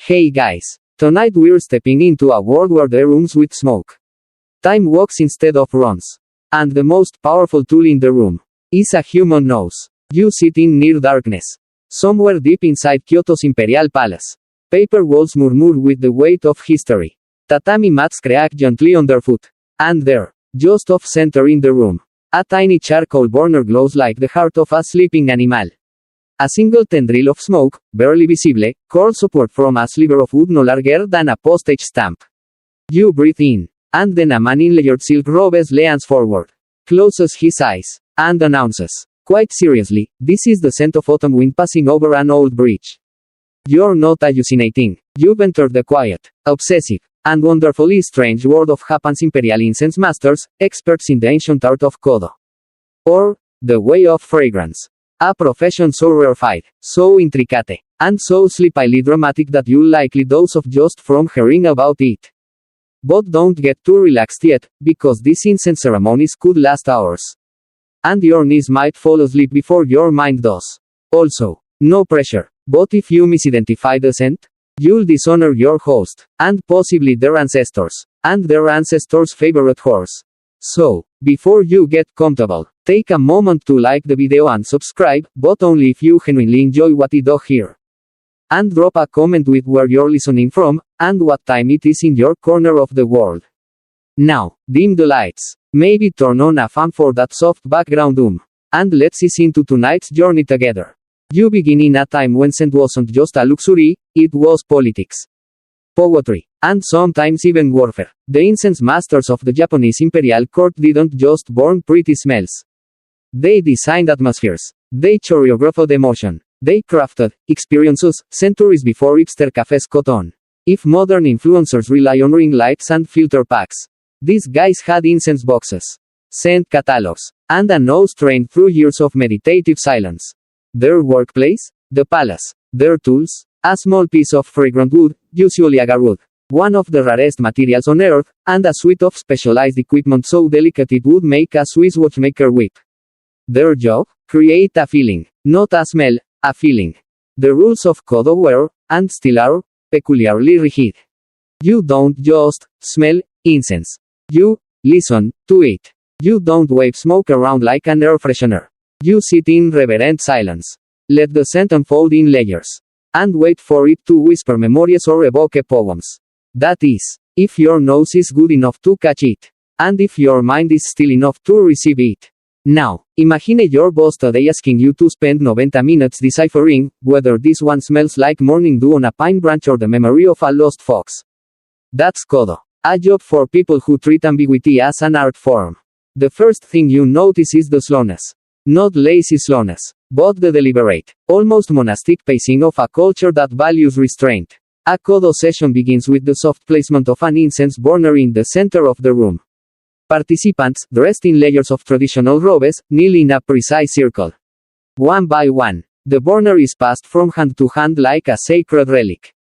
Hey guys. Tonight we're stepping into a world where the rooms with smoke. Time walks instead of runs. And the most powerful tool in the room is a human nose. You sit in near darkness. Somewhere deep inside Kyoto's Imperial Palace. Paper walls murmur with the weight of history. Tatami mats crack gently underfoot. And there, just off center in the room, a tiny charcoal burner glows like the heart of a sleeping animal. A single tendril of smoke, barely visible, curls upward from a sliver of wood no larger than a postage stamp. You breathe in, and then a man in layered silk robes leans forward, closes his eyes, and announces, quite seriously, "This is the scent of autumn wind passing over an old bridge." You're not hallucinating. You've entered the quiet, obsessive, and wonderfully strange world of Japan's Imperial Incense masters, experts in the ancient art of kōdō. Or, the way of fragrance. A profession so rarefied, so intricate, and so sleepily dramatic that you'll likely doze off just from hearing about it. But don't get too relaxed yet, because these incense ceremonies could last hours. And your knees might fall asleep before your mind does. Also, no pressure, but if you misidentify the scent, you'll dishonor your host, and possibly their ancestors, and their ancestors' favorite horse. So, before you get comfortable, take a moment to like the video and subscribe, but only if you genuinely enjoy what you do here. And drop a comment with where you're listening from, and what time it is in your corner of the world. Now, dim the lights, maybe turn on a fan for that soft background and let's ease into tonight's journey together. You begin in a time when scent wasn't just a luxury, it was politics, poetry, and sometimes even warfare. The incense masters of the Japanese imperial court didn't just burn pretty smells. They designed atmospheres. They choreographed emotion. They crafted experiences centuries before hipster cafes caught on. If modern influencers rely on ring lights and filter packs, these guys had incense boxes, scent catalogs, and a nose trained through years of meditative silence. Their workplace? The palace. Their tools? A small piece of fragrant wood, usually agarwood, one of the rarest materials on earth, and a suite of specialized equipment so delicate it would make a Swiss watchmaker weep. Their job? Create a feeling. Not a smell, a feeling. The rules of kōdō were, and still are, peculiarly rigid. You don't just smell incense. You listen to it. You don't wave smoke around like an air freshener. You sit in reverent silence. Let the scent unfold in layers. And wait for it to whisper memories or evoke poems. That is, if your nose is good enough to catch it. And if your mind is still enough to receive it. Now, imagine your boss today asking you to spend 90 minutes deciphering whether this one smells like morning dew on a pine branch or the memory of a lost fox. That's kōdō. A job for people who treat ambiguity as an art form. The first thing you notice is the slowness. Not lazy slowness, but the deliberate, almost monastic pacing of a culture that values restraint. A kōdō session begins with the soft placement of an incense burner in the center of the room. Participants, dressed in layers of traditional robes, kneel in a precise circle. One by one, the burner is passed from hand to hand like a sacred relic.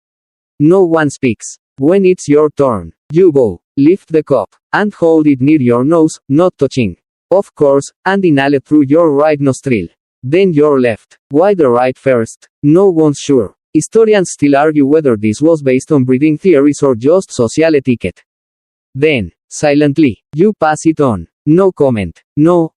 No one speaks. When it's your turn, you bow, lift the cup, and hold it near your nose, not touching. Of course, and inhale it through your right nostril. Then your left. Why the right first? No one's sure. Historians still argue whether this was based on breathing theories or just social etiquette. Then, silently, you pass it on. No comment. No,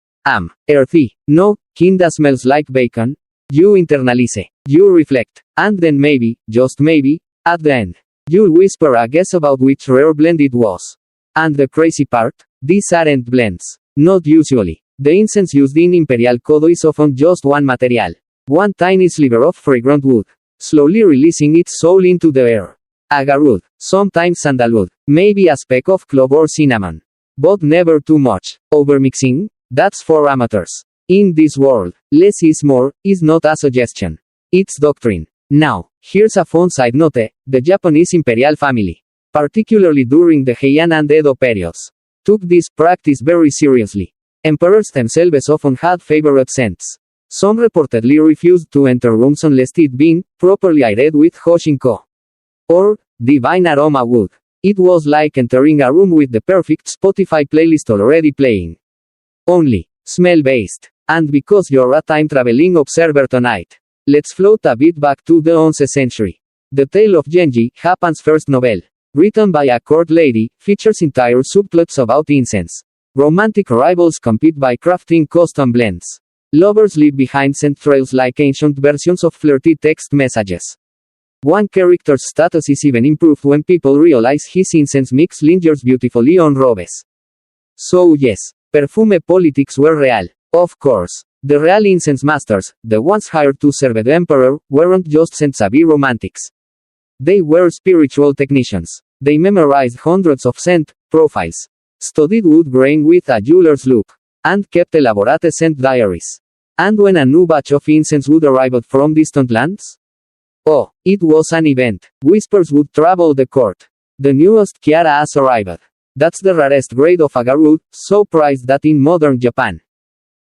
earthy. No, kinda smells like bacon. You internalize. You reflect. And then maybe, just maybe, at the end, you'll whisper a guess about which rare blend it was. And the crazy part? These aren't blends. Not usually. The incense used in Imperial kōdō is often just one material. One tiny sliver of fragrant wood. Slowly releasing its soul into the air. Agarwood, sometimes sandalwood, maybe a speck of clove or cinnamon. But never too much. Overmixing? That's for amateurs. In this world, less is more, is not a suggestion. It's doctrine. Now, here's a fun side note, the Japanese imperial family, particularly during the Heian and Edo periods, took this practice very seriously. Emperors themselves often had favorite scents. Some reportedly refused to enter rooms unless it been properly aired with hoshinko, or divine aroma wood. It was like entering a room with the perfect Spotify playlist already playing. Only smell-based. And because you're a time-traveling observer tonight, let's float a bit back to the 11th century. The Tale of Genji, Japan's first novel. Written by a court lady, features entire subplots about incense. Romantic rivals compete by crafting custom blends. Lovers leave behind scent trails like ancient versions of flirty text messages. One character's status is even improved when people realize his incense mix lingers beautifully on robes. So yes, perfume politics were real. Of course. The real incense masters, the ones hired to serve the emperor, weren't just scent-savvy romantics. They were spiritual technicians. They memorized hundreds of scent profiles, studied wood grain with a jeweler's loupe, and kept elaborate scent diaries. And when a new batch of incense would arrive from distant lands? Oh, it was an event. Whispers would travel the court. The newest Kiara has arrived. That's the rarest grade of agarwood, so prized that in modern Japan,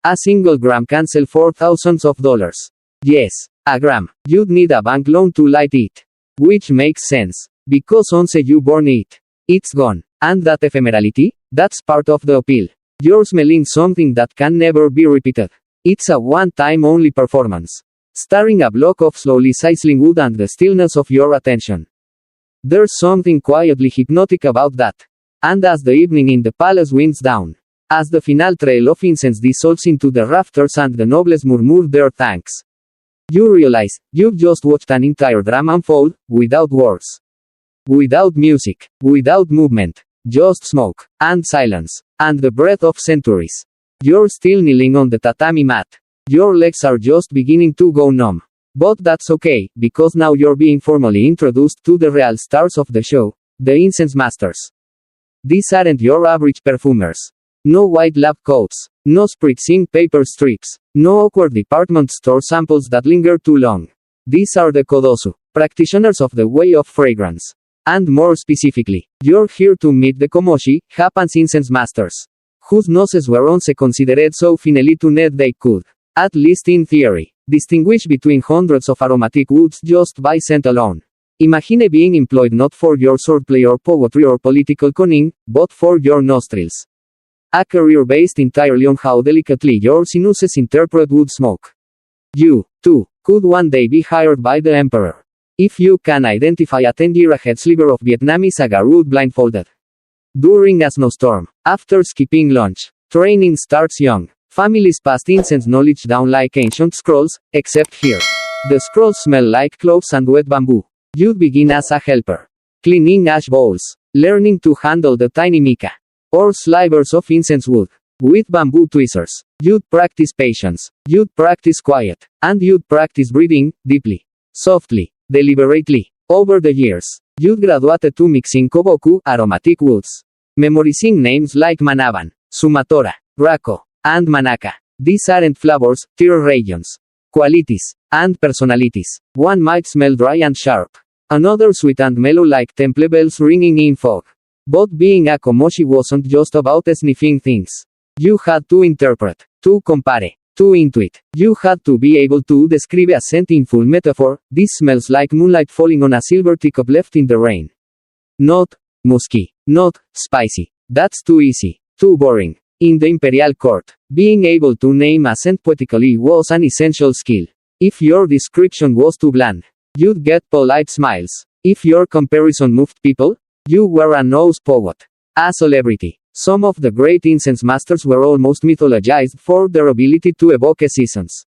a single gram can sell for thousands of dollars. Yes, a gram. You'd need a bank loan to light it. Which makes sense. Because once you burn it, it's gone. And that ephemerality? That's part of the appeal. You're smelling something that can never be repeated. It's a one-time only performance. Starring a block of slowly sizzling wood and the stillness of your attention. There's something quietly hypnotic about that. And as the evening in the palace winds down, as the final trail of incense dissolves into the rafters and the nobles murmur their thanks, you realize, you've just watched an entire drama unfold, without words. Without music, without movement, just smoke, and silence, and the breath of centuries. You're still kneeling on the tatami mat. Your legs are just beginning to go numb. But that's okay, because now you're being formally introduced to the real stars of the show, the incense masters. These aren't your average perfumers. No white lab coats, no spritzing paper strips, no awkward department store samples that linger too long. These are the kōdō, practitioners of the way of fragrance. And more specifically, you're here to meet the komoshi, Japan's incense masters, whose noses were once considered so finely tuned they could, at least in theory, distinguish between hundreds of aromatic woods just by scent alone. Imagine being employed not for your swordplay or poetry or political cunning, but for your nostrils. A career based entirely on how delicately your sinuses interpret wood smoke. You, too, could one day be hired by the emperor. If you can identify a 10-year-ahead sliver of Vietnamese agarwood blindfolded. During a snowstorm, after skipping lunch, training starts young. Families pass incense knowledge down like ancient scrolls, except here. The scrolls smell like cloves and wet bamboo. You'd begin as a helper, cleaning ash bowls, learning to handle the tiny mica, or slivers of incense wood, with bamboo tweezers. You'd practice patience, you'd practice quiet, and you'd practice breathing, deeply, softly, deliberately. Over the years, you'd graduate to mixing koboku, aromatic woods, memorizing names like Manaban, Sumatora, Rako, and Manaka. These aren't flavors, they're regions, qualities, and personalities. One might smell dry and sharp. Another sweet and mellow like temple bells ringing in fog. But being a komoshi wasn't just about sniffing things. You had to interpret, to compare, to intuit. You had to be able to describe a scent in full metaphor. This smells like moonlight falling on a silver teacup left in the rain. Not musky, not spicy. That's too easy, too boring. In the imperial court, being able to name a scent poetically was an essential skill. If your description was too bland, you'd get polite smiles. If your comparison moved people, you were a nose poet. A celebrity. Some of the great incense masters were almost mythologized for their ability to evoke seasons,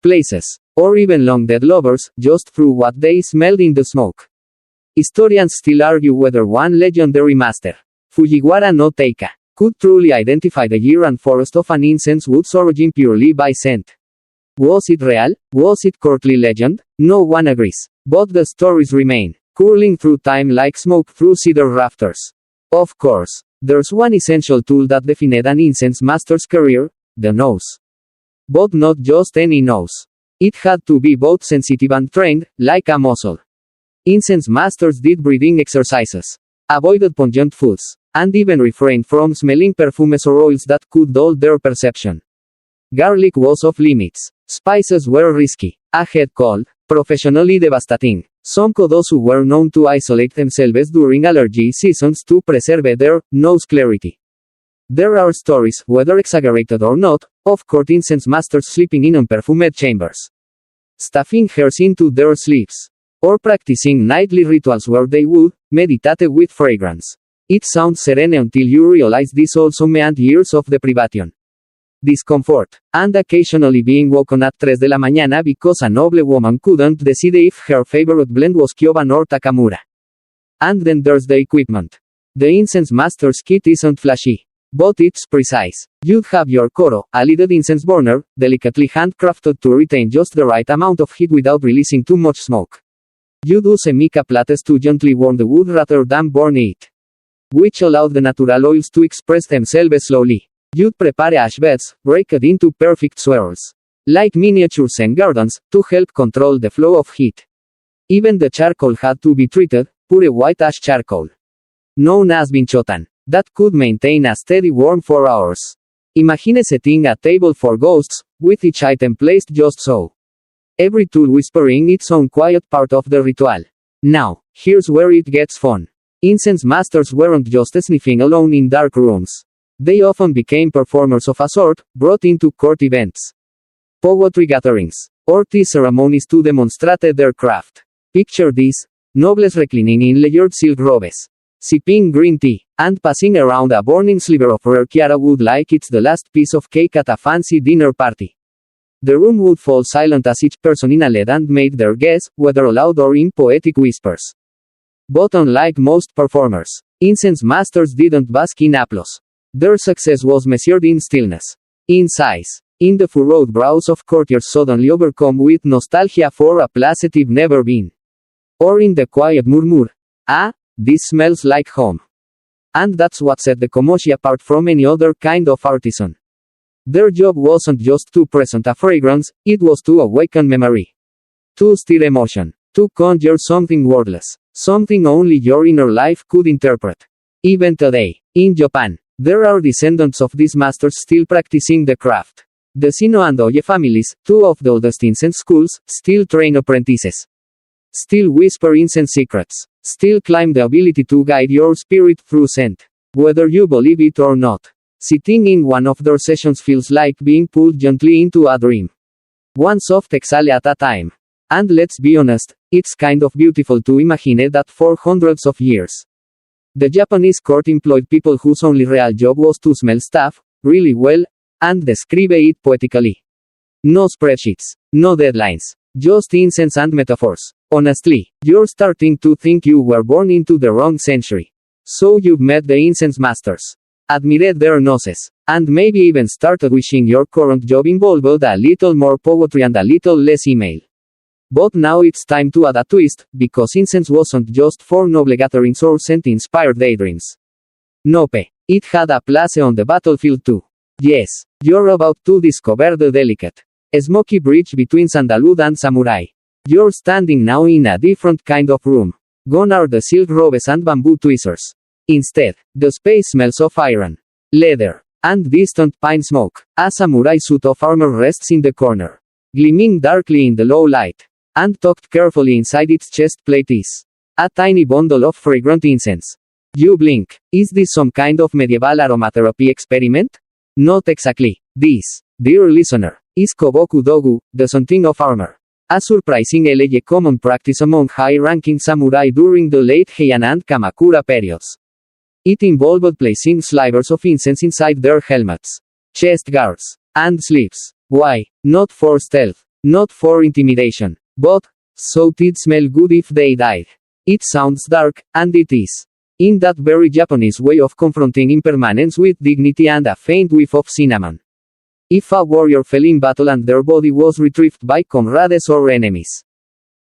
places, or even long-dead lovers, just through what they smelled in the smoke. Historians still argue whether one legendary master, Fujiwara no Teika, could truly identify the year and forest of an incense wood's origin purely by scent. Was it real? Was it courtly legend? No one agrees. But the stories remain, curling through time like smoke through cedar rafters. Of course, there's one essential tool that defined an incense master's career, the nose. But not just any nose. It had to be both sensitive and trained, like a muscle. Incense masters did breathing exercises, avoided pungent foods, and even refrained from smelling perfumes or oils that could dull their perception. Garlic was off limits. Spices were risky. A head cold, professionally devastating. Some kōdō were known to isolate themselves during allergy seasons to preserve their nose clarity. There are stories, whether exaggerated or not, of court incense masters sleeping in unperfumed chambers, stuffing hairs into their sleeves, or practicing nightly rituals where they would meditate with fragrance. It sounds serene until you realize this also meant years of deprivation, discomfort, and occasionally being woken at 3 de la mañana because a noble woman couldn't decide if her favorite blend was Kyoban or Takamura. And then there's the equipment. The incense master's kit isn't flashy, but it's precise. You'd have your kōdō, a leaded incense burner, delicately handcrafted to retain just the right amount of heat without releasing too much smoke. You'd use mica plates to gently warm the wood rather than burn it, which allowed the natural oils to express themselves slowly. You'd prepare ash beds, raked into perfect swirls, like miniature Zen gardens, to help control the flow of heat. Even the charcoal had to be treated, pure white ash charcoal, known as binchotan, that could maintain a steady warmth for hours. Imagine setting a table for ghosts, with each item placed just so. Every tool whispering its own quiet part of the ritual. Now, here's where it gets fun. Incense masters weren't just sniffing alone in dark rooms. They often became performers of a sort, brought into court events, poetry gatherings, or tea ceremonies to demonstrate their craft. Picture this: nobles reclining in layered silk robes, sipping green tea, and passing around a burning sliver of rare agarwood like it's the last piece of cake at a fancy dinner party. The room would fall silent as each person inhaled and made their guess, whether aloud or in poetic whispers. But unlike most performers, incense masters didn't bask in applause. Their success was measured in stillness, in sighs, in the furrowed brows of courtiers suddenly overcome with nostalgia for a place they've never been, or in the quiet murmur, "Ah, this smells like home." And that's what set the komoshi apart from any other kind of artisan. Their job wasn't just to present a fragrance, it was to awaken memory, to stir emotion, to conjure something wordless, something only your inner life could interpret. Even today, in Japan, there are descendants of these masters still practicing the craft. The Shino and Oye families, two of the oldest incense schools, still train apprentices, still whisper incense secrets, still claim the ability to guide your spirit through scent. Whether you believe it or not, sitting in one of their sessions feels like being pulled gently into a dream, one soft exhale at a time. And let's be honest, it's kind of beautiful to imagine that for hundreds of years, the Japanese court employed people whose only real job was to smell stuff really well, and describe it poetically. No spreadsheets, no deadlines, just incense and metaphors. Honestly, you're starting to think you were born into the wrong century. So you've met the incense masters, admired their noses, and maybe even started wishing your current job involved a little more poetry and a little less email. But now it's time to add a twist, because incense wasn't just for noble gatherings or scent-inspired daydreams. Nope, it had a place on the battlefield too. Yes, you're about to discover the delicate, smoky bridge between sandalwood and samurai. You're standing now in a different kind of room. Gone are the silk robes and bamboo tweezers. Instead, the space smells of iron, leather, and distant pine smoke. A samurai suit of armor rests in the corner, gleaming darkly in the low light. And tucked carefully inside its chest plate is a tiny bundle of fragrant incense. You blink. Is this some kind of medieval aromatherapy experiment? Not exactly. This, dear listener, is koboku dogu, the sunting of armor. A surprisingly common practice among high-ranking samurai during the late Heian and Kamakura periods. It involved placing slivers of incense inside their helmets, chest guards, and sleeves. Why? Not for stealth, not for intimidation, but so they'd smell good if they died. It sounds dark, and it is. In that very Japanese way of confronting impermanence with dignity and a faint whiff of cinnamon. If a warrior fell in battle and their body was retrieved by comrades or enemies,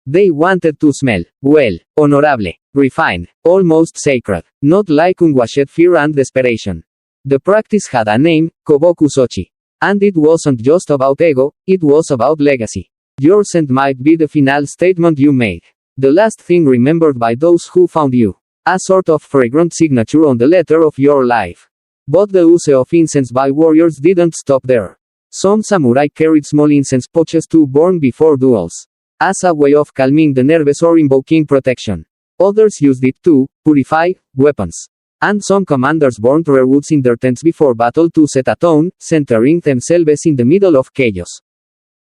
they wanted to smell, well, honorable, refined, almost sacred, not like unwashed fear and desperation. The practice had a name, koboku sochi. And it wasn't just about ego, it was about legacy. Your scent might be the final statement you made, the last thing remembered by those who found you, a sort of fragrant signature on the letter of your life. But the use of incense by warriors didn't stop there. Some samurai carried small incense pouches to burn before duels, as a way of calming the nerves or invoking protection. Others used it to purify weapons. And some commanders burned rare woods in their tents before battle to set a tone, centering themselves in the middle of chaos.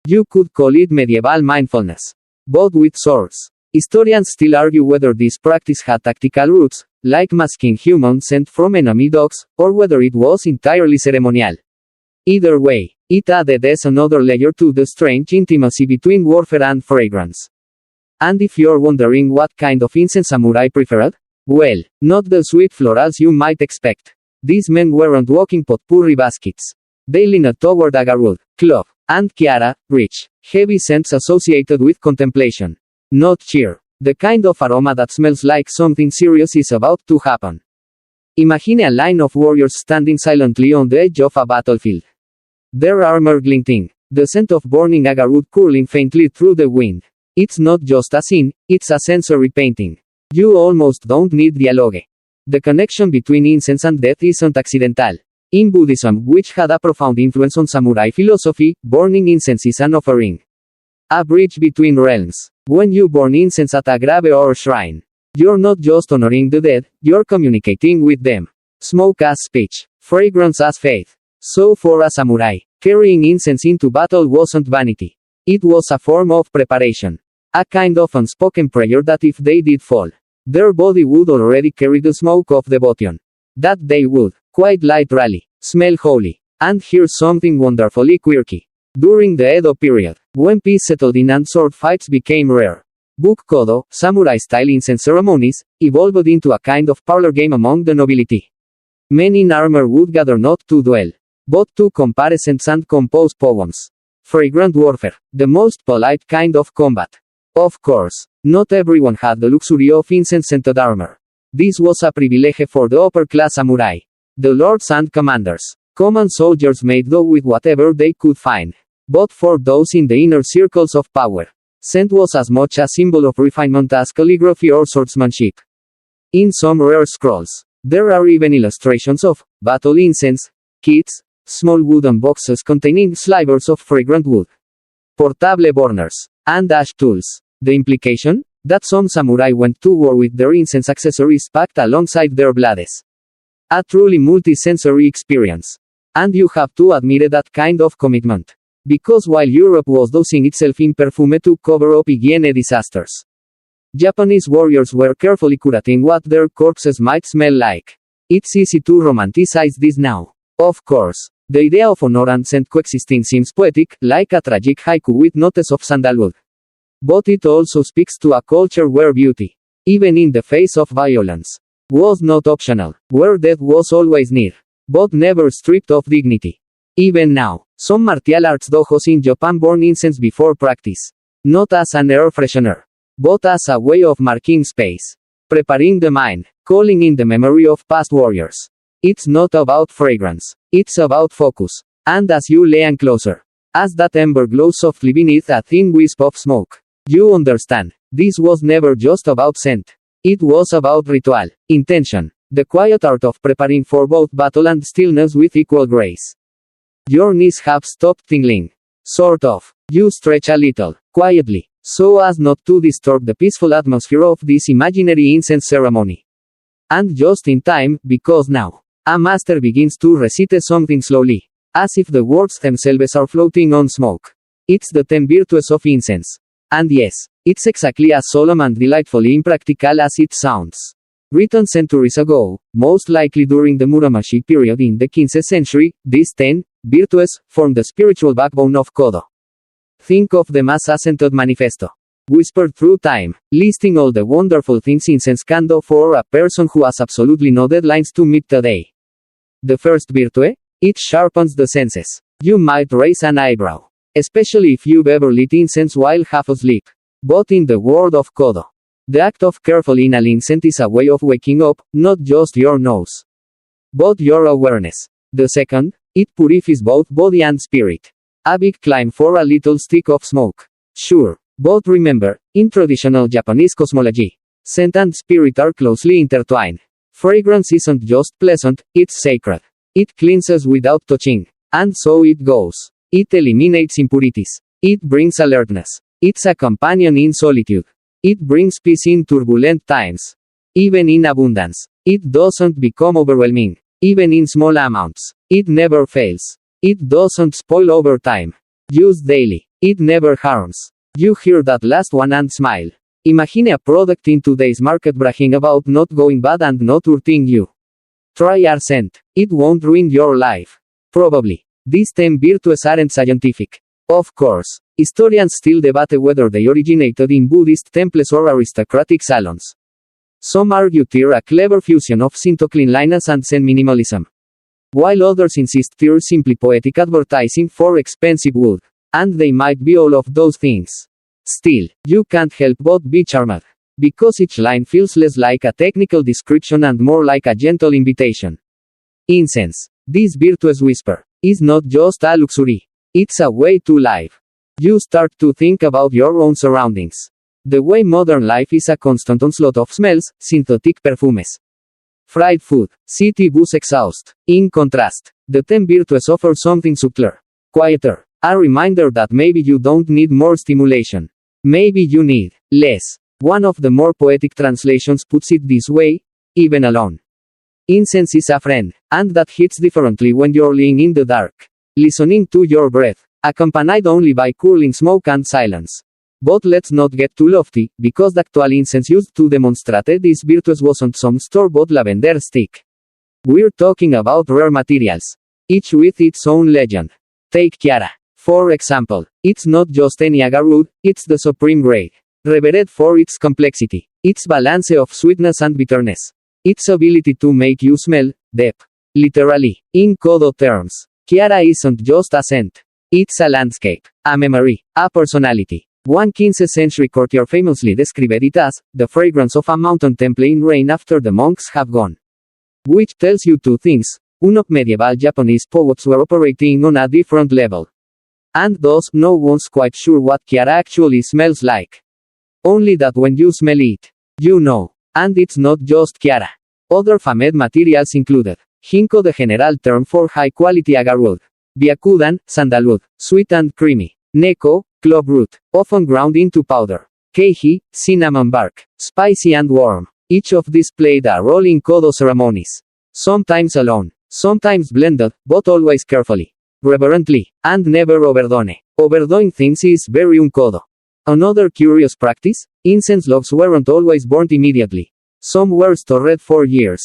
You could call it medieval mindfulness, but with swords. Historians still argue whether this practice had tactical roots, like masking human scent from enemy dogs, or whether it was entirely ceremonial. Either way, it added another layer to the strange intimacy between warfare and fragrance. And if you're wondering what kind of incense samurai preferred, well, not the sweet florals you might expect. These men weren't walking potpourri baskets. They leaned toward agarwood, clove, and kiara, rich, heavy scents associated with contemplation. Not cheer. The kind of aroma that smells like something serious is about to happen. Imagine a line of warriors standing silently on the edge of a battlefield. Their armor glinting, the scent of burning agarwood curling faintly through the wind. It's not just a scene, it's a sensory painting. You almost don't need dialogue. The connection between incense and death isn't accidental. In Buddhism, which had a profound influence on samurai philosophy, burning incense is an offering. A bridge between realms. When you burn incense at a grave or shrine, you're not just honoring the dead, you're communicating with them. Smoke as speech, fragrance as faith. So for a samurai, carrying incense into battle wasn't vanity. It was a form of preparation. A kind of unspoken prayer that if they did fall, their body would already carry the smoke of devotion. That they would, quite literally, smell holy. And here's something wonderfully quirky. During the Edo period, when peace settled in and sword fights became rare, book kōdō, samurai-style incense ceremonies, evolved into a kind of parlor game among the nobility. Men in armor would gather not to duel, but to compare scents and compose poems. Fragrant warfare, the most polite kind of combat. Of course, not everyone had the luxury of incense-scented armor. This was a privilege for the upper-class samurai. The lords and commanders. Common soldiers made do with whatever they could find. But for those in the inner circles of power, scent was as much a symbol of refinement as calligraphy or swordsmanship. In some rare scrolls, there are even illustrations of battle incense kits, small wooden boxes containing slivers of fragrant wood, portable burners, and ash tools. The implication? That some samurai went to war with their incense accessories packed alongside their blades. A truly multi-sensory experience. And you have to admire that kind of commitment. Because while Europe was dousing itself in perfume to cover up hygiene disasters, Japanese warriors were carefully curating what their corpses might smell like. It's easy to romanticize this now. Of course, the idea of honor and scent coexisting seems poetic, like a tragic haiku with notes of sandalwood. But it also speaks to a culture where beauty, even in the face of violence, was not optional, where death was always near, but never stripped of dignity. Even now, some martial arts dojos in Japan burn incense before practice. Not as an air freshener, but as a way of marking space, preparing the mind, calling in the memory of past warriors. It's not about fragrance, it's about focus. And as you lean closer, as that ember glows softly beneath a thin wisp of smoke, you understand, this was never just about scent. It was about ritual, intention, the quiet art of preparing for both battle and stillness with equal grace. Your knees have stopped tingling. Sort of. You stretch a little, quietly, so as not to disturb the peaceful atmosphere of this imaginary incense ceremony. And just in time, because now, a master begins to recite something slowly, as if the words themselves are floating on smoke. It's the 10 virtues of incense. And yes, it's exactly as solemn and delightfully impractical as it sounds. Written centuries ago, most likely during the Muromachi period in the 15th century, these 10 virtues form the spiritual backbone of kōdō. Think of them as a scented manifesto, whispered through time, listing all the wonderful things incense can do for a person who has absolutely no deadlines to meet today. The first virtue? It sharpens the senses. You might raise an eyebrow, especially if you've ever lit incense while half asleep. But in the world of kōdō, the act of carefully inhaling scent is a way of waking up, not just your nose, but your awareness. The second? It purifies both body and spirit. A big climb for a little stick of smoke. Sure. But remember, in traditional Japanese cosmology, scent and spirit are closely intertwined. Fragrance isn't just pleasant, it's sacred. It cleanses without touching. And so it goes. It eliminates impurities. It brings alertness. It's a companion in solitude. It brings peace in turbulent times. Even in abundance. It doesn't become overwhelming. Even in small amounts. It never fails. It doesn't spoil over time. Used daily. It never harms. You hear that last one and smile. Imagine a product in today's market bragging about not going bad and not hurting you. Try our scent. It won't ruin your life. Probably. These 10 virtues aren't scientific. Of course. Historians still debate whether they originated in Buddhist temples or aristocratic salons. Some argue they're a clever fusion of cleanliness and Zen minimalism, while others insist they're simply poetic advertising for expensive wood. And they might be all of those things. Still, you can't help but be charmed. Because each line feels less like a technical description and more like a gentle invitation. Incense, this virtuous whisper, is not just a luxury. It's a way to live. You start to think about your own surroundings. The way modern life is a constant onslaught of smells, synthetic perfumes, fried food, city bus exhaust. In contrast, the 10 virtues offer something subtler, quieter, a reminder that maybe you don't need more stimulation. Maybe you need less. One of the more poetic translations puts it this way: even alone, incense is a friend, and that hits differently when you're lying in the dark, listening to your breath, accompanied only by cooling smoke and silence. But let's not get too lofty, because the actual incense used to demonstrate these virtues wasn't some store-bought lavender stick. We're talking about rare materials, each with its own legend. Take Chiara, for example. It's not just any agarwood, it's the supreme grade, revered for its complexity, its balance of sweetness and bitterness, its ability to make you smell depth. Literally, in kōdō terms, Chiara isn't just a scent. It's a landscape, a memory, a personality. One 15th century courtier famously described it as the fragrance of a mountain temple in rain after the monks have gone. Which tells you two things. One, medieval Japanese poets were operating on a different level. And thus, no one's quite sure what Chiara actually smells like. Only that when you smell it, you know. And it's not just Chiara. Other famed materials included ginkgo, the general term for high-quality agarwood; byakudan, sandalwood, sweet and creamy; neko, clove root, often ground into powder; keihi, cinnamon bark, spicy and warm. Each of these played a role in kōdō ceremonies. Sometimes alone, sometimes blended, but always carefully, reverently, and never overdone. Overdoing things is very un-kōdō. Another curious practice: incense logs weren't always burnt immediately. Some were stored for years,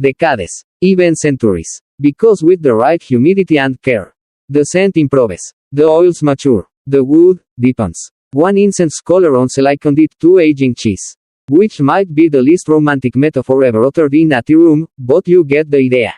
decades, even centuries. Because with the right humidity and care, the scent improves, the oils mature, the wood deepens. One incense scholar once likened it to aging cheese, which might be the least romantic metaphor ever uttered in a tea room, but you get the idea.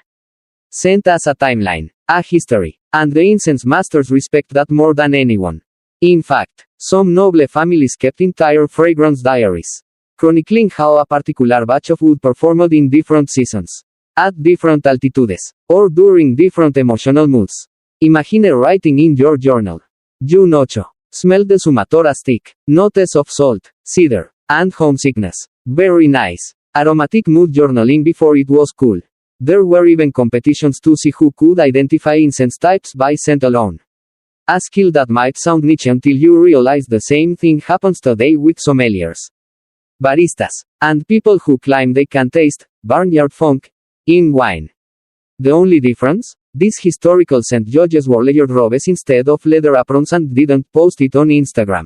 Scent as a timeline, a history, and the incense masters respect that more than anyone. In fact, some noble families kept entire fragrance diaries, chronicling how a particular batch of wood performed in different seasons, at different altitudes, or during different emotional moods. Imagine writing in your journal: June 8. Smell the sumatora stick. Notes of salt, cedar, and homesickness. Very nice. Aromatic mood journaling before it was cool. There were even competitions to see who could identify incense types by scent alone. A skill that might sound niche until you realize the same thing happens today with sommeliers, baristas, and people who claim they can taste barnyard funk in wine. The only difference? These historical scent judges wore layered robes instead of leather aprons and didn't post it on Instagram.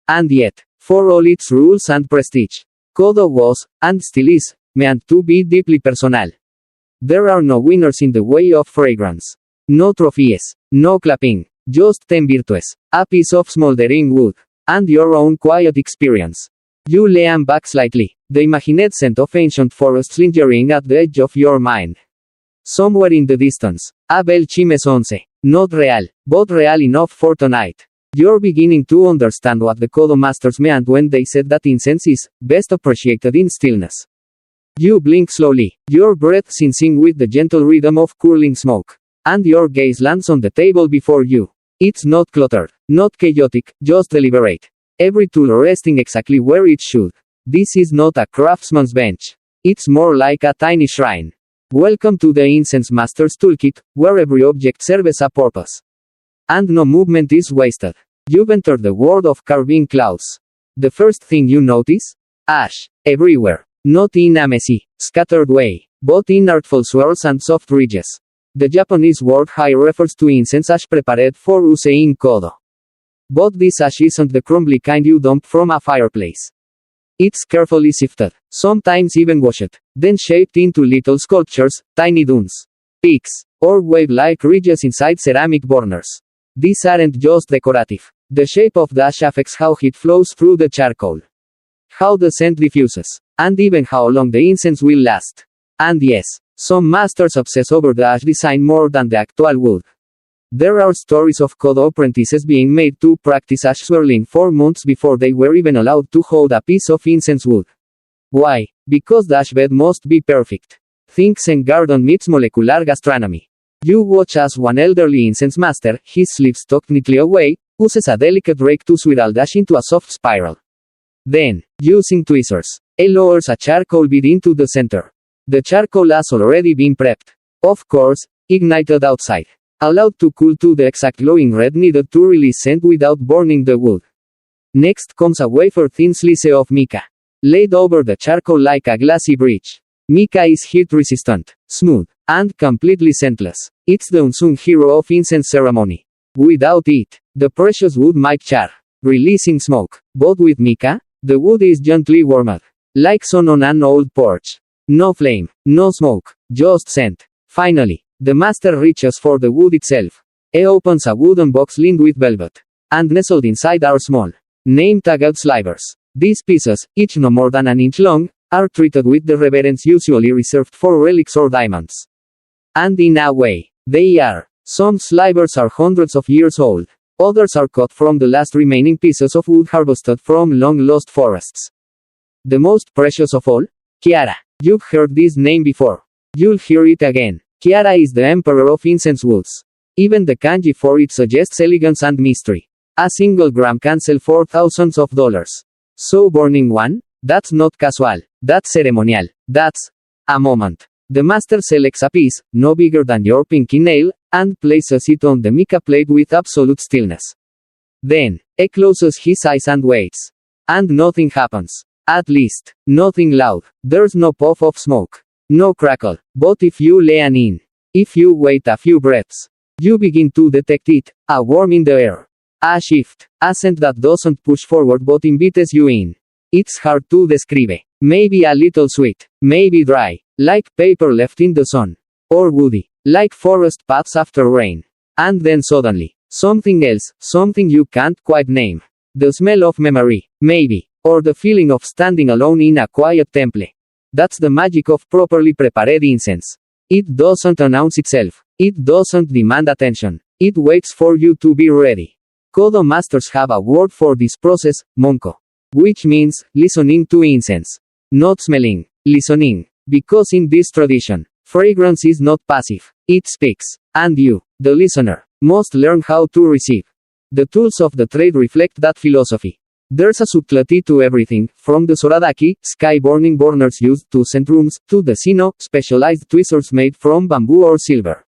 And yet, for all its rules and prestige, kōdō was, and still is, meant to be deeply personal. There are no winners in the way of fragrance. No trophies, no clapping, just 10 virtues, a piece of smoldering wood, and your own quiet experience. You lean back slightly, the imagined scent of ancient forests lingering at the edge of your mind. Somewhere in the distance, a bell chimes 11. Not real, but real enough for tonight. You're beginning to understand what the kōdō masters meant when they said that incense is best appreciated in stillness. You blink slowly, your breath syncing with the gentle rhythm of cooling smoke, and your gaze lands on the table before you. It's not cluttered, not chaotic, just deliberate. Every tool resting exactly where it should. This is not a craftsman's bench. It's more like a tiny shrine. Welcome to the Incense Master's Toolkit, where every object serves a purpose. And no movement is wasted. You've entered the world of carving clouds. The first thing you notice? Ash. Everywhere. Not in a messy, scattered way, but in artful swirls and soft ridges. The Japanese word hai refers to incense ash prepared for use in kōdō. But this ash isn't the crumbly kind you dump from a fireplace. It's carefully sifted, sometimes even washed, then shaped into little sculptures, tiny dunes, peaks, or wave-like ridges inside ceramic burners. These aren't just decorative. The shape of the ash affects how heat flows through the charcoal, how the scent diffuses, and even how long the incense will last. And yes, some masters obsess over the ash design more than the actual wood. There are stories of kōdō apprentices being made to practice ash swirling for months before they were even allowed to hold a piece of incense wood. Why? Because the ash bed must be perfect. Think Zen garden meets molecular gastronomy. You watch as one elderly incense master, his sleeves tucked neatly away, uses a delicate rake to swirl the ash into a soft spiral. Then, using tweezers, he lowers a charcoal bead into the center. The charcoal has already been prepped. Of course, ignited outside. Allowed to cool to the exact glowing red needed to release scent without burning the wood. Next comes a wafer-thin slice of mica, laid over the charcoal like a glassy bridge. Mica is heat-resistant, smooth, and completely scentless. It's the unsung hero of incense ceremony. Without it, the precious wood might char, releasing smoke. But with mica, the wood is gently warmed, like sun on an old porch. No flame, no smoke, just scent. Finally, the master reaches for the wood itself. He opens a wooden box lined with velvet, and nestled inside are small, name-tagged slivers. These pieces, each no more than an inch long, are treated with the reverence usually reserved for relics or diamonds. And in a way, they are. Some slivers are hundreds of years old. Others are cut from the last remaining pieces of wood harvested from long-lost forests. The most precious of all? Kiara. You've heard this name before. You'll hear it again. Kiara is the emperor of incense woods. Even the kanji for it suggests elegance and mystery. A single gram can sell for thousands of dollars. So burning one? That's not casual. That's ceremonial. That's a moment. The master selects a piece, no bigger than your pinky nail, and places it on the mica plate with absolute stillness. Then, he closes his eyes and waits. And nothing happens. At least, nothing loud. There's no puff of smoke. No crackle. But if you lean in, if you wait a few breaths, you begin to detect it, a warmth in the air. A shift, a scent that doesn't push forward but invites you in. It's hard to describe. Maybe a little sweet, maybe dry, like paper left in the sun. Or woody, like forest paths after rain. And then suddenly, something else, something you can't quite name. The smell of memory, maybe, or the feeling of standing alone in a quiet temple. That's the magic of properly prepared incense. It doesn't announce itself. It doesn't demand attention. It waits for you to be ready. Kōdō masters have a word for this process, monko, which means listening to incense. Not smelling, listening. Because in this tradition, fragrance is not passive. It speaks. And you, the listener, must learn how to receive. The tools of the trade reflect that philosophy. There's a subtlety to everything, from the soradaki, sky-burning burners used to scent rooms, to the sino, specialized tweezers made from bamboo or silver.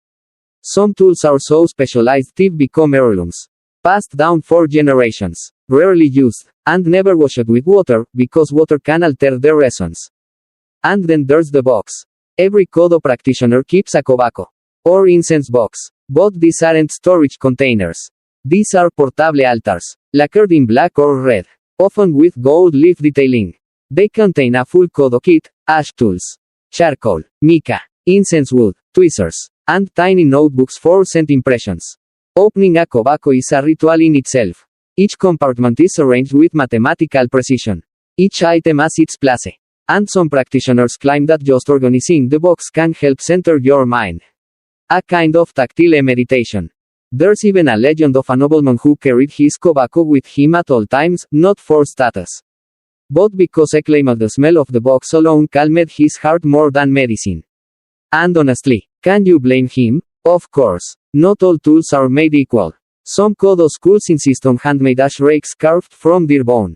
Some tools are so specialized they've become heirlooms. Passed down for generations. Rarely used, and never washed with water, because water can alter their essence. And then there's the box. Every kōdō practitioner keeps a kōbako, or incense box. But these aren't storage containers. These are portable altars, lacquered in black or red, often with gold leaf detailing. They contain a full kōdō kit, ash tools, charcoal, mica, incense wood, tweezers, and tiny notebooks for scent impressions. Opening a kōbako is a ritual in itself. Each compartment is arranged with mathematical precision. Each item has its place. And some practitioners claim that just organizing the box can help center your mind. A kind of tactile meditation. There's even a legend of a nobleman who carried his kōbako with him at all times, not for status, but because he claimed the smell of the box alone calmed his heart more than medicine. And honestly, can you blame him? Of course. Not all tools are made equal. Some kōdō schools insist on handmade ash rakes carved from deer bone.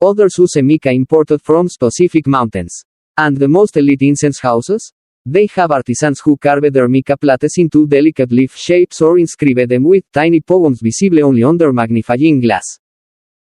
Others use mica imported from specific mountains. And the most elite incense houses? They have artisans who carve their mica plates into delicate leaf shapes or inscribe them with tiny poems visible only under magnifying glass.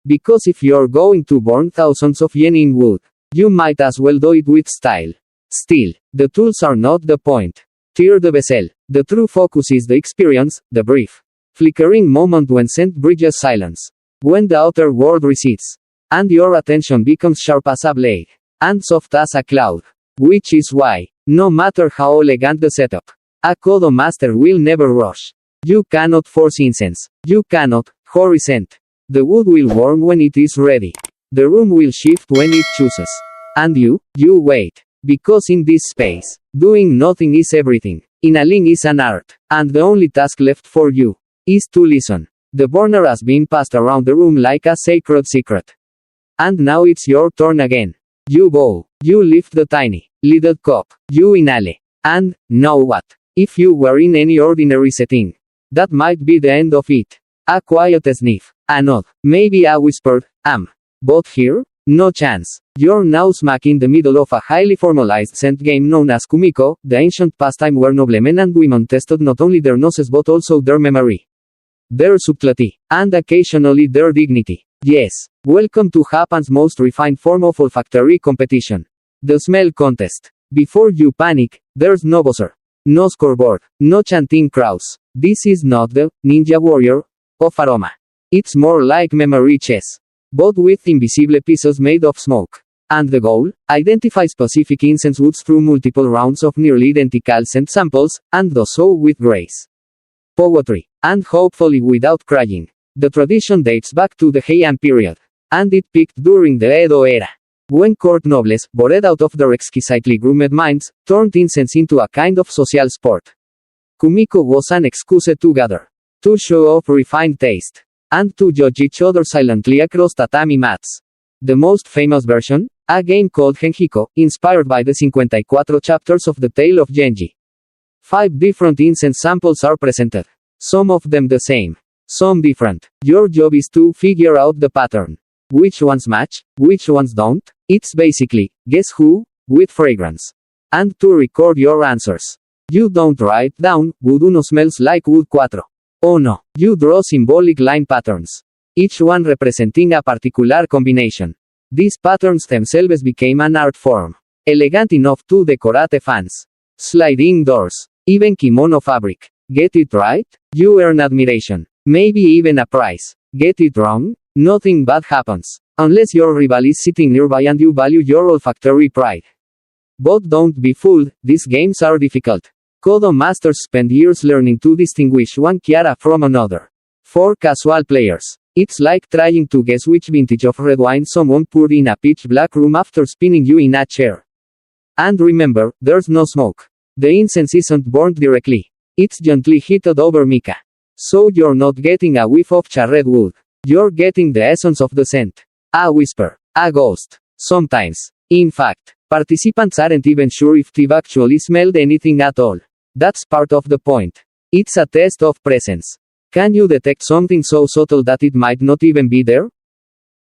Because if you're going to burn thousands of yen in wood, you might as well do it with style. Still, the tools are not the point. Tear the vessel. The true focus is the experience, the brief, flickering moment when scent bridges silence. When the outer world recedes. And your attention becomes sharp as a blade, and soft as a cloud. Which is why, no matter how elegant the setup, a kōdō master will never rush. You cannot force incense. You cannot hurry scent. The wood will warm when it is ready. The room will shift when it chooses. And you wait. Because in this space, doing nothing is everything. Inhaling is an art. And the only task left for you is to listen. The burner has been passed around the room like a sacred secret. And now it's your turn again. You bow. You lift the tiny, lidded cup. You inhale. And, now what? If you were in any ordinary setting, that might be the end of it. A quiet sniff. A nod. Maybe a whispered, But here? No chance. You're now smack in the middle of a highly formalized scent game known as kumiko, the ancient pastime where noblemen and women tested not only their noses but also their memory, their subtlety, and occasionally their dignity. Yes. Welcome to Japan's most refined form of olfactory competition. The smell contest. Before you panic, there's no buzzer, no scoreboard, no chanting crowds. This is not the Ninja Warrior of aroma. It's more like memory chess, but with invisible pieces made of smoke. And the goal? Identify specific incense woods through multiple rounds of nearly identical scent samples, and do so with grace, poetry, and hopefully without crying. The tradition dates back to the Heian period, and it peaked during the Edo era, when court nobles, bored out of their exquisitely groomed minds, turned incense into a kind of social sport. Kumiko was an excuse to gather, to show off refined taste, and to judge each other silently across tatami mats. The most famous version? A game called Genjiko, inspired by the 54 chapters of the Tale of Genji. 5 different incense samples are presented. Some of them the same. Some different. Your job is to figure out the pattern. Which ones match, which ones don't? It's basically, guess who? With fragrance. And to record your answers. You don't write down, wood 1 smells like wood 4. Oh no. You draw symbolic line patterns. Each one representing a particular combination. These patterns themselves became an art form. Elegant enough to decorate fans. Sliding doors. Even kimono fabric. Get it right? You earn admiration. Maybe even a prize. Get it wrong? Nothing bad happens. Unless your rival is sitting nearby and you value your olfactory pride. But don't be fooled, these games are difficult. Kōdō masters spend years learning to distinguish one Kiara from another. For casual players, it's like trying to guess which vintage of red wine someone poured in a pitch black room after spinning you in a chair. And remember, there's no smoke. The incense isn't burned directly. It's gently heated over mica. So you're not getting a whiff of charred wood. You're getting the essence of the scent. A whisper. A ghost. Sometimes. In fact, participants aren't even sure if they've actually smelled anything at all. That's part of the point. It's a test of presence. Can you detect something so subtle that it might not even be there?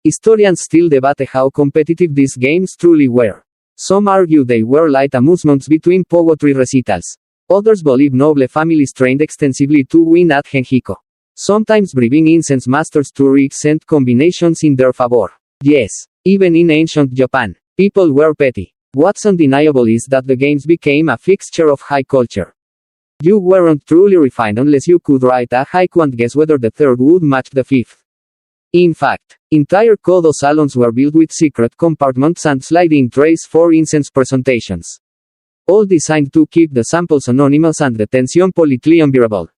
Historians still debate how competitive these games truly were. Some argue they were light amusements between poetry recitals. Others believe noble families trained extensively to win at Genjiko. Sometimes bribing incense masters to rig scent combinations in their favor. Yes, even in ancient Japan, people were petty. What's undeniable is that the games became a fixture of high culture. You weren't truly refined unless you could write a haiku and guess whether the third would match the fifth. In fact, entire kōdō salons were built with secret compartments and sliding trays for incense presentations. All designed to keep the samples anonymous and the tension politely unbearable.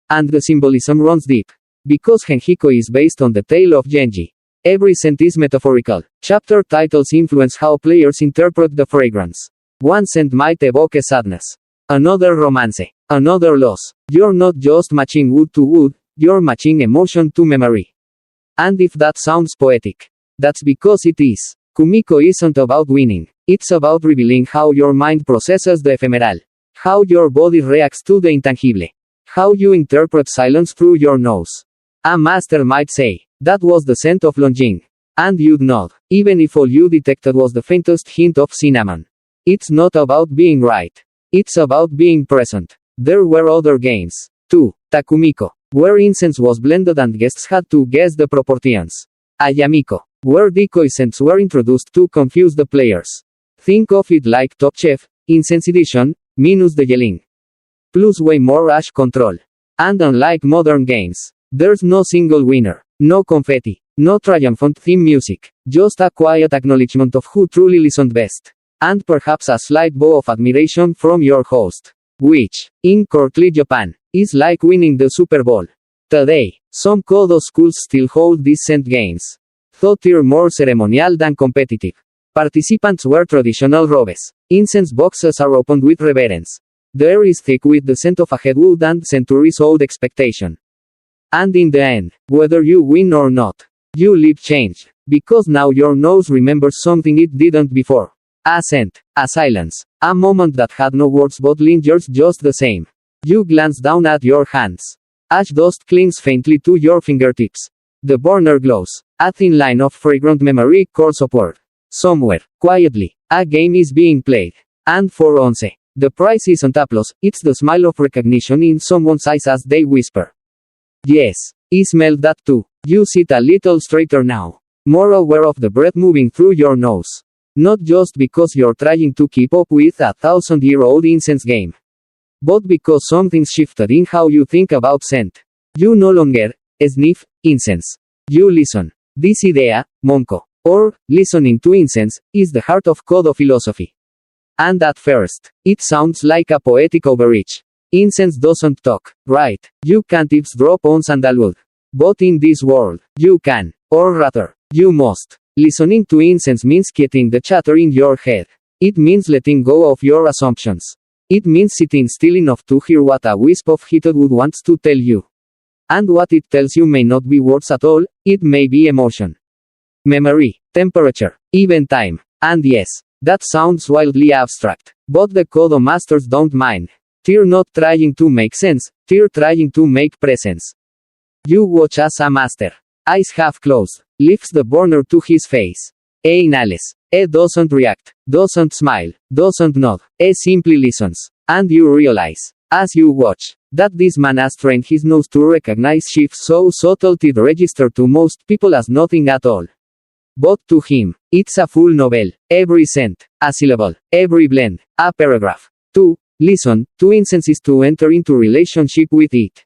And the symbolism runs deep. Because Genjiko is based on the tale of Genji. Every scent is metaphorical. Chapter titles influence how players interpret the fragrance. One scent might evoke sadness. Another romance. Another loss. You're not just matching wood to wood, you're matching emotion to memory. And if that sounds poetic, that's because it is. Kumiko isn't about winning. It's about revealing how your mind processes the ephemeral. How your body reacts to the intangible. How you interpret silence through your nose. A master might say, that was the scent of Longjing. And you'd nod, even if all you detected was the faintest hint of cinnamon. It's not about being right. It's about being present. There were other games, too. Takumiko, where incense was blended and guests had to guess the proportions. Ayamiko, where decoy scents were introduced to confuse the players. Think of it like Top Chef, Incense Edition, minus the yelling. Plus way more ash control. And unlike modern games, there's no single winner. No confetti. No triumphant theme music. Just a quiet acknowledgement of who truly listened best. And perhaps a slight bow of admiration from your host. Which, in courtly Japan, is like winning the Super Bowl. Today, some kōdō schools still hold these scent games. Though they're more ceremonial than competitive. Participants wear traditional robes. Incense boxes are opened with reverence. The air is thick with the scent of agarwood and centuries-old expectation. And in the end, whether you win or not, you leave changed. Because now your nose remembers something it didn't before. A scent, a silence, a moment that had no words but lingers just the same. You glance down at your hands. Ash dust clings faintly to your fingertips. The burner glows. A thin line of fragrant memory curls upward. Somewhere, quietly, a game is being played. And for once, the prize isn't applause, it's the smile of recognition in someone's eyes as they whisper. Yes, I smelled that too. You sit a little straighter now. More aware of the breath moving through your nose. Not just because you're trying to keep up with a 1,000-year-old incense game. But because something's shifted in how you think about scent. You no longer sniff incense. You listen. This idea, monko, or listening to incense, is the heart of kōdō philosophy. And at first, it sounds like a poetic overreach. Incense doesn't talk, right? You can't eavesdrop on sandalwood. But in this world, you can, or rather, you must. Listening to incense means quieting the chatter in your head. It means letting go of your assumptions. It means sitting still enough to hear what a wisp of heated wood wants to tell you. And what it tells you may not be words at all, it may be emotion. Memory, temperature, even time. And yes, that sounds wildly abstract. But the kōdō masters don't mind. They're not trying to make sense, they're trying to make presence. You watch as a master, eyes half closed, lifts the burner to his face. Inhales. Doesn't react, doesn't smile, doesn't nod. Simply listens. And you realize, as you watch, that this man has trained his nose to recognize shifts so subtle they'd register to most people as nothing at all. But to him, it's a full novel. Every scent, a syllable, every blend, a paragraph. To listen to incense is to enter into relationship with it.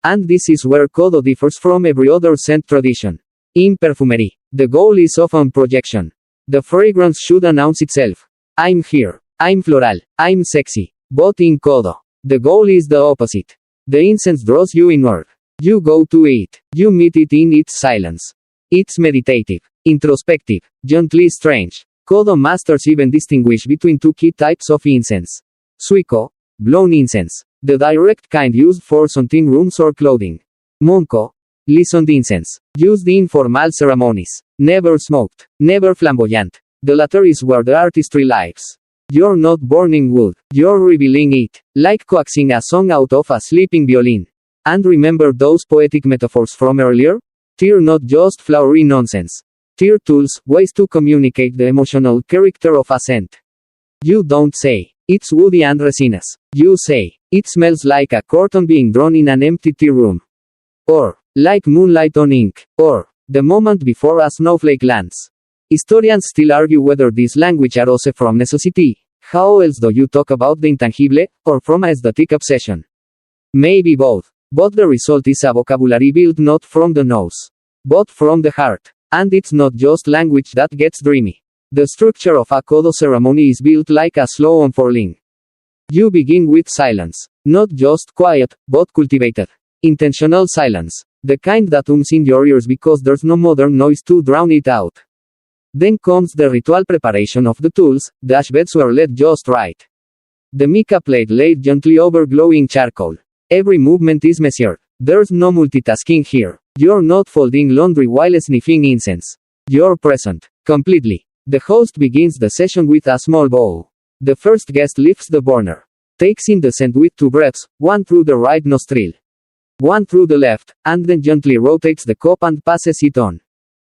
And this is where kōdō differs from every other scent tradition. In perfumery, the goal is often projection. The fragrance should announce itself. I'm here. I'm floral. I'm sexy. But in kōdō, the goal is the opposite. The incense draws you inward. You go to it. You meet it in its silence. It's meditative, introspective, gently strange. Kōdō masters even distinguish between two key types of incense. Suiko, blown incense, the direct kind used for scenting rooms or clothing. Monko, listened incense, used in formal ceremonies. Never smoked, never flamboyant. The latter is where the artistry lives. You're not burning wood, you're revealing it, like coaxing a song out of a sleeping violin. And remember those poetic metaphors from earlier? They're not just flowery nonsense. They're tools, ways to communicate the emotional character of a scent. You don't say, it's woody and resinous. You say, it smells like a curtain being drawn in an empty tea room. Or, like moonlight on ink. Or, the moment before a snowflake lands. Historians still argue whether this language arose from necessity. How else do you talk about the intangible, or from aesthetic obsession? Maybe both. But the result is a vocabulary built not from the nose, but from the heart. And it's not just language that gets dreamy. The structure of a kōdō ceremony is built like a slow unfurling. You begin with silence. Not just quiet, but cultivated. Intentional silence. The kind that hums in your ears because there's no modern noise to drown it out. Then comes the ritual preparation of the tools. The ash beds were laid just right. The mica plate laid gently over glowing charcoal. Every movement is measured. There's no multitasking here. You're not folding laundry while sniffing incense. You're present. Completely. The host begins the session with a small bow. The first guest lifts the burner. Takes in the scent with two breaths, one through the right nostril, one through the left, and then gently rotates the cup and passes it on.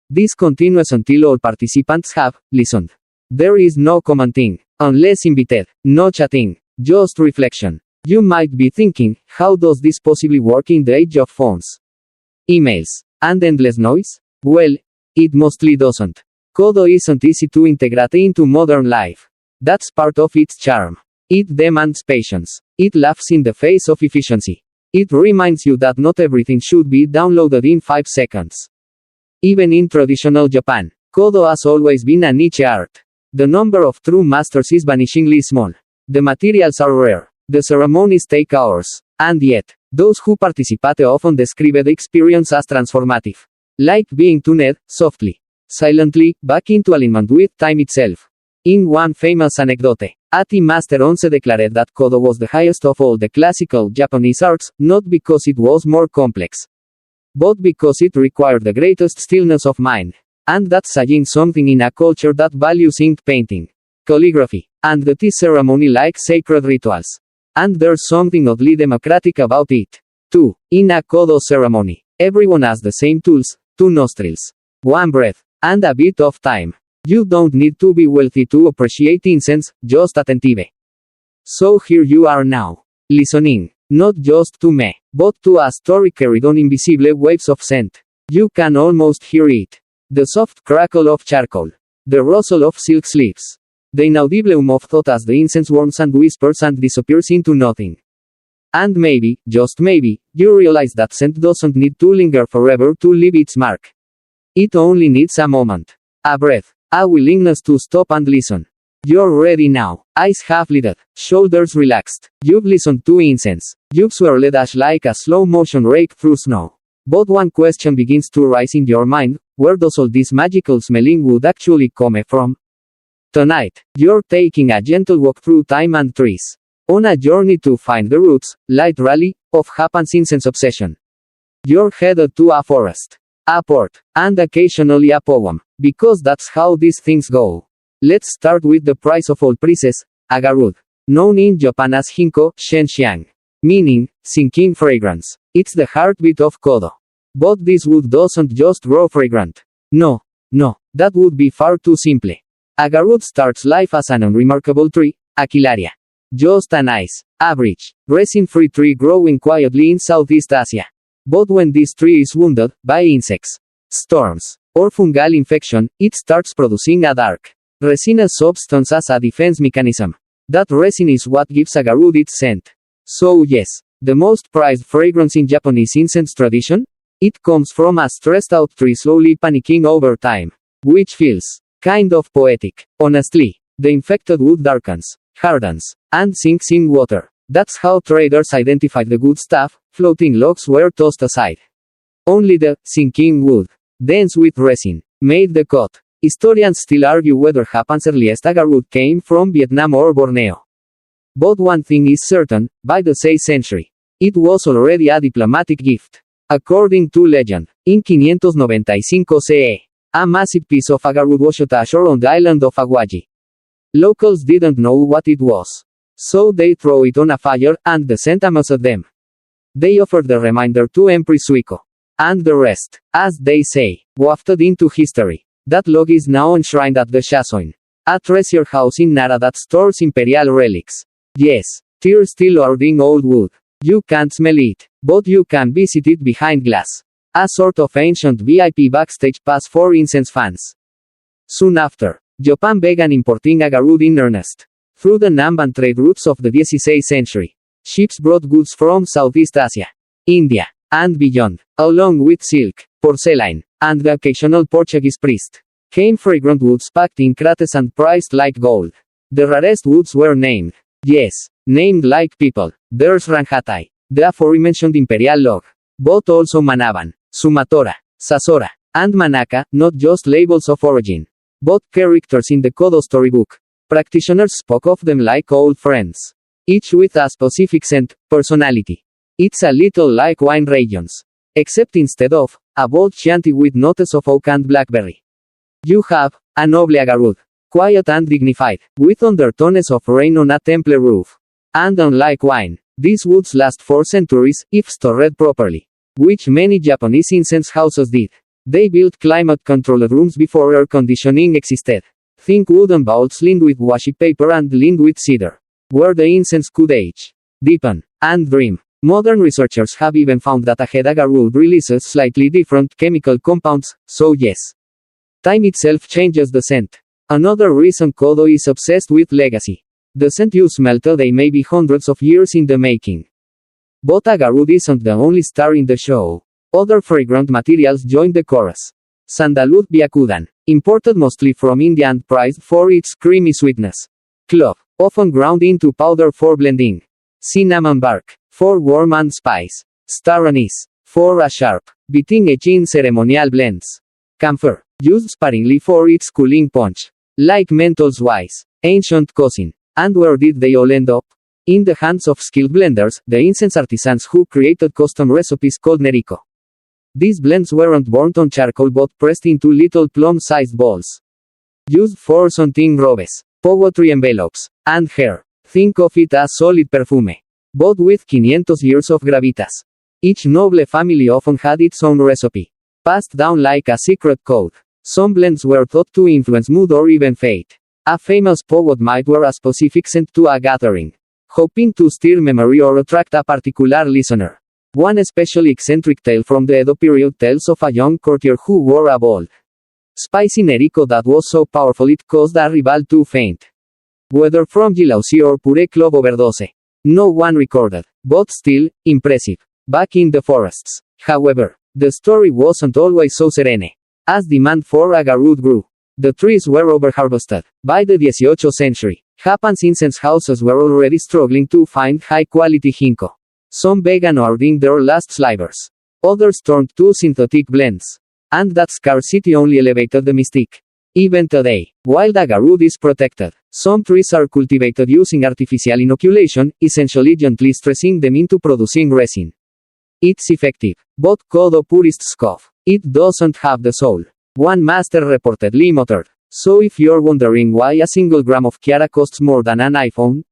This continues until all participants have listened. There is no commenting, unless invited, no chatting, just reflection. You might be thinking, how does this possibly work in the age of phones, emails, and endless noise? Well, it mostly doesn't. kōdō isn't easy to integrate into modern life. That's part of its charm. It demands patience. It laughs in the face of efficiency. It reminds you that not everything should be downloaded in 5 seconds. Even in traditional Japan, kōdō has always been a niche art. The number of true masters is vanishingly small. The materials are rare. The ceremonies take hours. And yet, those who participate often describe the experience as transformative. Like being tuned, softly, silently, back into alignment with time itself. In one famous anecdote, a tea master once declared that kōdō was the highest of all the classical Japanese arts, not because it was more complex, but because it required the greatest stillness of mind. And that's saying something in a culture that values ink painting, calligraphy, and the tea ceremony like sacred rituals. And there's something oddly democratic about it, too. In a kōdō ceremony, everyone has the same tools, 2 nostrils, 1 breath, and a bit of time. You don't need to be wealthy to appreciate incense, just attentive. So here you are now, listening, not just to me, but to a story carried on invisible waves of scent. You can almost hear it. The soft crackle of charcoal, the rustle of silk sleeves, the inaudible hum of thought as the incense warms and whispers and disappears into nothing. And maybe, just maybe, you realize that scent doesn't need to linger forever to leave its mark. It only needs a moment, a breath, a willingness to stop and listen. You're ready now. Eyes half lidded, shoulders relaxed. You've listened to incense. You've swirled ash like a slow-motion rake through snow. But one question begins to rise in your mind: where does all this magical smelling wood actually come from? Tonight, you're taking a gentle walk through time and trees. On a journey to find the roots, literally, of Japan's incense obsession. You're headed to a forest, a port, and occasionally a poem, because that's how these things go. Let's start with the price of all prices, agarwood, known in Japan as Hinko, Shenxiang, meaning sinking fragrance. It's the heartbeat of kōdō. But this wood doesn't just grow fragrant. No, that would be far too simple. Agarwood starts life as an unremarkable tree, Aquilaria. Just a nice, average, resin-free tree growing quietly in Southeast Asia. But when this tree is wounded by insects, storms, or fungal infection, it starts producing a dark, resinous substance as a defense mechanism. That resin is what gives agarwood its scent. So yes, the most prized fragrance in Japanese incense tradition? It comes from a stressed-out tree slowly panicking over time. Which feels kind of poetic. Honestly, the infected wood darkens, hardens, and sinks in water. That's how traders identified the good stuff. Floating logs were tossed aside. Only the sinking wood, dense with resin, made the cut. Historians still argue whether Japan's earliest agarwood came from Vietnam or Borneo. But one thing is certain: by the 6th century, it was already a diplomatic gift. According to legend, in 595 CE, a massive piece of agarwood washed ashore on the island of Awaji. Locals didn't know what it was, so they threw it on a fire, and the scent amazed them. They offered the remainder to Empress Suiko. And the rest, as they say, wafted into history. That log is now enshrined at the Shasoin, a treasure house in Nara that stores imperial relics. Yes, tear still ording old wood. You can't smell it, but you can visit it behind glass. A sort of ancient VIP backstage pass for incense fans. Soon after, Japan began importing agarwood in earnest. Through the Namban trade routes of the 16th century, ships brought goods from Southeast Asia, India, and beyond. Along with silk, porcelain, and the occasional Portuguese priest, came fragrant woods packed in crates and priced like gold. The rarest woods were named. Yes, named like people. There's Ranhatai, the aforementioned imperial log. But also Manaban, Sumatora, Sasora, and Manaka, not just labels of origin, but characters in the kōdō storybook. Practitioners spoke of them like old friends, each with a specific scent, personality. It's a little like wine regions, except instead of a bold Chianti with notes of oak and blackberry, you have a noble agarwood, quiet and dignified, with undertones of rain on a temple roof. And unlike wine, these woods last for centuries, if stored properly, which many Japanese incense houses did. They built climate-controlled rooms before air conditioning existed. Think wooden bowls lined with washi paper and lined with cedar, where the incense could age, deepen, and dream. Modern researchers have even found that a head agarwood releases slightly different chemical compounds, so yes, time itself changes the scent. Another reason kōdō is obsessed with legacy. The scent you smell today may be hundreds of years in the making. But agarwood isn't the only star in the show. Other fragrant materials join the chorus. Sandalwood Byakudan, imported mostly from India and prized for its creamy sweetness. Clove, often ground into powder for blending. Cinnamon bark, for warmth and spice. Star anise, for a sharp, biting edge in ceremonial blends. Camphor, used sparingly for its cooling punch. Like menthol's wise, ancient cousin. And where did they all end up? In the hands of skilled blenders, the incense artisans who created custom recipes called neriko. These blends weren't burnt on charcoal but pressed into little plum-sized balls. Used for scenting robes, poetry envelopes, and hair. Think of it as solid perfume. But with 500 years of gravitas. Each noble family often had its own recipe. Passed down like a secret code. Some blends were thought to influence mood or even fate. A famous poet might wear a specific scent to a gathering, hoping to stir memory or attract a particular listener. One especially eccentric tale from the Edo period tells of a young courtier who wore a bold, spicy neriko that was so powerful it caused a rival to faint. Whether from jealousy or pure clove overdose, no one recorded, but still, impressive. Back in the forests, however, the story wasn't always so serene. As demand for agarwood grew, the trees were overharvested. By the 18th century, Japan's incense houses were already struggling to find high-quality ginkgo. Some began ordering their last slivers. Others turned to synthetic blends. And that scarcity only elevated the mystique. Even today, while agarwood is protected, some trees are cultivated using artificial inoculation, essentially gently stressing them into producing resin. It's effective, but kōdō purists scoff. It doesn't have the soul. One master reportedly muttered. So if you're wondering why a single gram of Kiara costs more than an iPhone,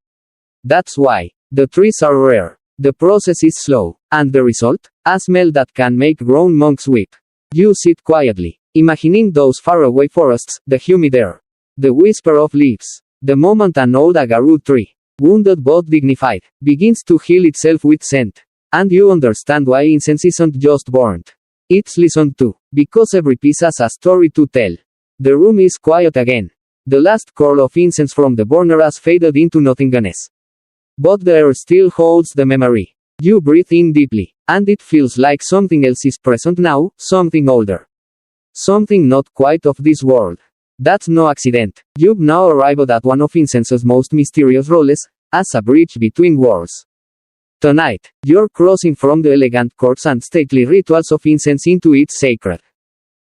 that's why. The trees are rare. The process is slow. And the result? A smell that can make grown monks weep. You sit quietly, imagining those faraway forests, the humid air, the whisper of leaves. The moment an old agarwood tree, wounded but dignified, begins to heal itself with scent. And you understand why incense isn't just burnt. It's listened to, because every piece has a story to tell. The room is quiet again. The last curl of incense from the burner has faded into nothingness. But the air still holds the memory. You breathe in deeply, and it feels like something else is present now, something older. Something not quite of this world. That's no accident. You've now arrived at one of incense's most mysterious roles, as a bridge between worlds. Tonight, you're crossing from the elegant courts and stately rituals of incense into its sacred,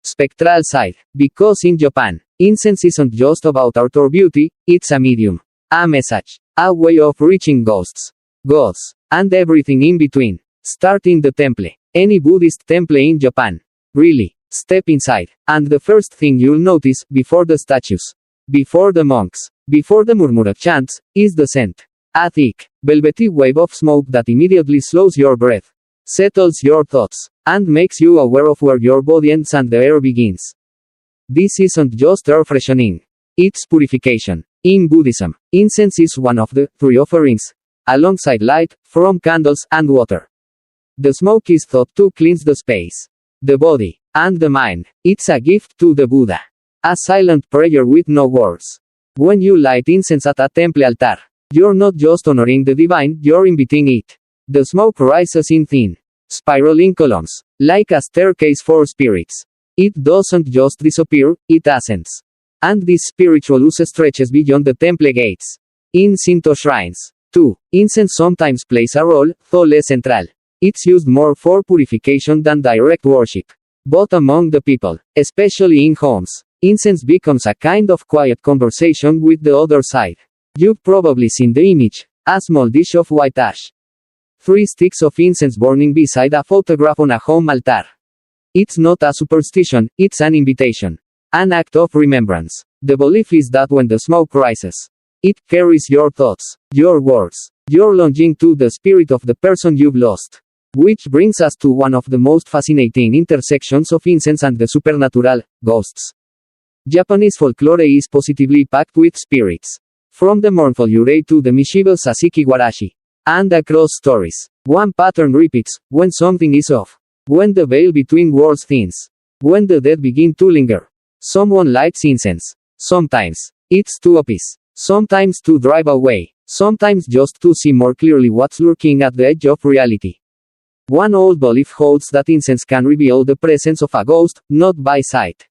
spectral side. Because in Japan, incense isn't just about art or beauty, it's a medium, a message, a way of reaching ghosts, gods, and everything in between. Start in the temple, any Buddhist temple in Japan. Really, step inside, and the first thing you'll notice, before the statues, before the monks, before the murmured chants, is the scent. A thick, velvety wave of smoke that immediately slows your breath, settles your thoughts, and makes you aware of where your body ends and the air begins. This isn't just air freshening. It's purification. In Buddhism, incense is one of the 3 offerings, alongside light, from candles and water. The smoke is thought to cleanse the space, the body, and the mind. It's a gift to the Buddha. A silent prayer with no words. When you light incense at a temple altar, you're not just honoring the divine, you're inviting it. The smoke rises in thin, spiraling columns, like a staircase for spirits. It doesn't just disappear, it ascends. And this spiritual ooze stretches beyond the temple gates. In Shinto shrines, too, incense sometimes plays a role, though less central. It's used more for purification than direct worship. But among the people, especially in homes, incense becomes a kind of quiet conversation with the other side. You've probably seen the image, a small dish of white ash. 3 sticks of incense burning beside a photograph on a home altar. It's not a superstition, it's an invitation. An act of remembrance. The belief is that when the smoke rises, it carries your thoughts, your words. You're longing to the spirit of the person you've lost. Which brings us to one of the most fascinating intersections of incense and the supernatural, ghosts. Japanese folklore is positively packed with spirits. From the mournful yurei to the mischievous asiki-warashi. And across stories, one pattern repeats: when something is off. When the veil between worlds thins. When the dead begin to linger. Someone lights incense. Sometimes, it's to appease. Sometimes to drive away Sometimes just to see more clearly what's lurking at the edge of reality. One old belief holds that incense can reveal the presence of a ghost, not by sight,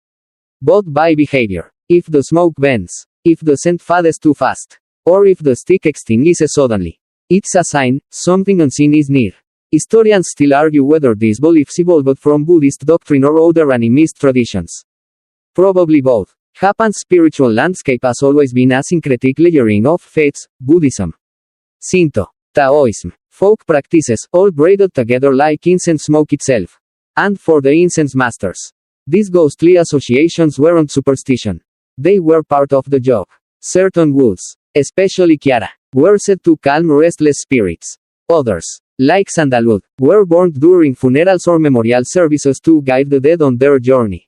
but by behavior. If the smoke bends, if the scent fades too fast, or if the stick extinguishes suddenly, it's a sign something unseen is near. Historians still argue whether these beliefs evolved from Buddhist doctrine or other animist traditions. Probably both. Japan's spiritual landscape has always been a syncretic layering of faiths: Buddhism, Shinto, Taoism, folk practices, all braided together like incense smoke itself. And for the incense masters, these ghostly associations weren't superstition. They were part of the job. Certain woods, especially Kiara, were said to calm restless spirits. Others, like sandalwood, were burned during funerals or memorial services to guide the dead on their journey.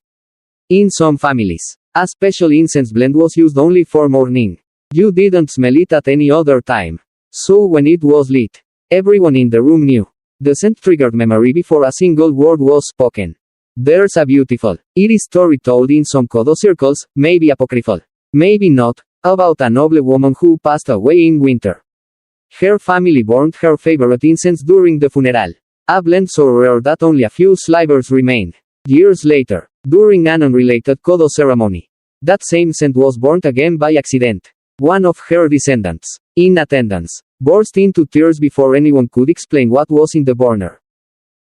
In some families, a special incense blend was used only for mourning. You didn't smell it at any other time. So when it was lit, everyone in the room knew. The scent triggered memory before a single word was spoken. There's a beautiful, eerie story told in some kōdō circles, maybe apocryphal, maybe not, about a noble woman who passed away in winter. Her family burned her favorite incense during the funeral. A blend so rare that only a few slivers remained. Years later, during an unrelated kōdō ceremony, that same scent was burned again by accident. One of her descendants, in attendance, burst into tears before anyone could explain what was in the burner.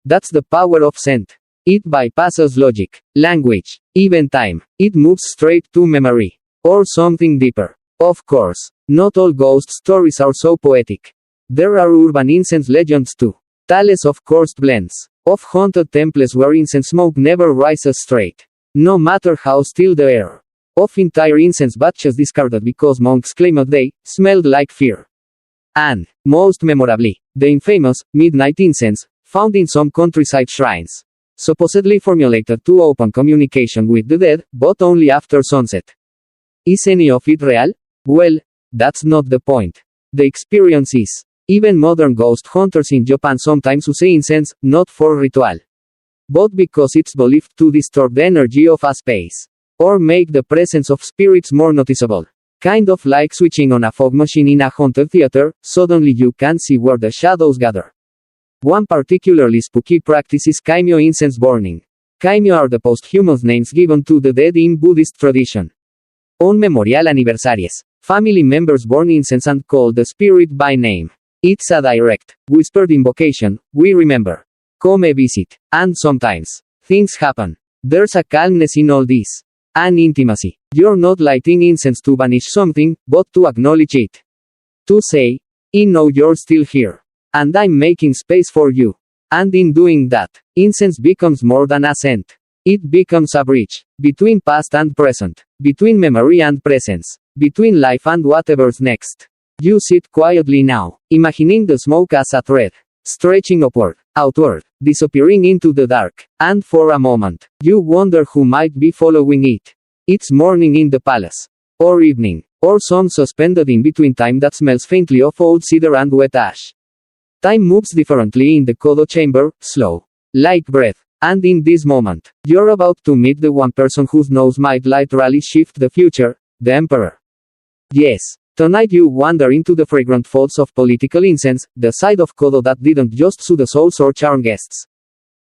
That's the power of scent. It bypasses logic, language, even time. It moves straight to memory. Or something deeper. Of course, not all ghost stories are so poetic. There are urban incense legends too. Tales of cursed blends, of haunted temples where incense smoke never rises straight, no matter how still the air. Of entire incense batches discarded because monks claimed they smelled like fear. And, most memorably, the infamous midnight incense, found in some countryside shrines. Supposedly formulated to open communication with the dead, but only after sunset. Is any of it real? Well, that's not the point. The experience is. Even modern ghost hunters in Japan sometimes use incense, not for ritual, but because it's believed to disturb the energy of a space, or make the presence of spirits more noticeable. Kind of like switching on a fog machine in a haunted theater, suddenly you can see where the shadows gather. One particularly spooky practice is kaimyo incense burning. Kaimyo are the posthumous names given to the dead in Buddhist tradition. On memorial aniversaries, family members burn incense and call the spirit by name. It's a direct, whispered invocation: we remember. Come visit. And sometimes, things happen. There's a calmness in all this. An intimacy. You're not lighting incense to banish something, but to acknowledge it. To say, I know you're still here. And I'm making space for you. And in doing that, incense becomes more than a scent. It becomes a bridge. Between past and present. Between memory and presence. Between life and whatever's next. You sit quietly now, imagining the smoke as a thread, stretching upward, outward, disappearing into the dark, and for a moment, you wonder who might be following it. It's morning in the palace, or evening, or some suspended in between time that smells faintly of old cedar and wet ash. Time moves differently in the kōdō chamber, slow, like breath, and in this moment, you're about to meet the one person whose nose might literally shift the future, the emperor. Yes. Tonight you wander into the fragrant folds of political incense, the side of kōdō that didn't just soothe the souls or charm guests,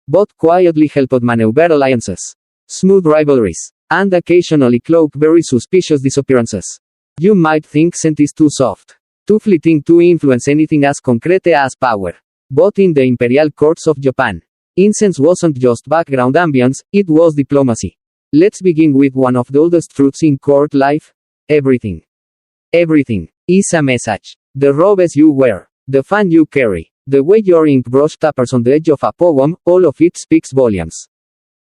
but quietly helped maneuver alliances, smooth rivalries, and occasionally cloak very suspicious disappearances. You might think scent is too soft, too fleeting to influence anything as concrete as power. But in the imperial courts of Japan, incense wasn't just background ambience, it was diplomacy. Let's begin with one of the oldest truths in court life. Everything is a message. The robes you wear, the fan you carry, the way your ink brush tappers on the edge of a poem, all of it speaks volumes.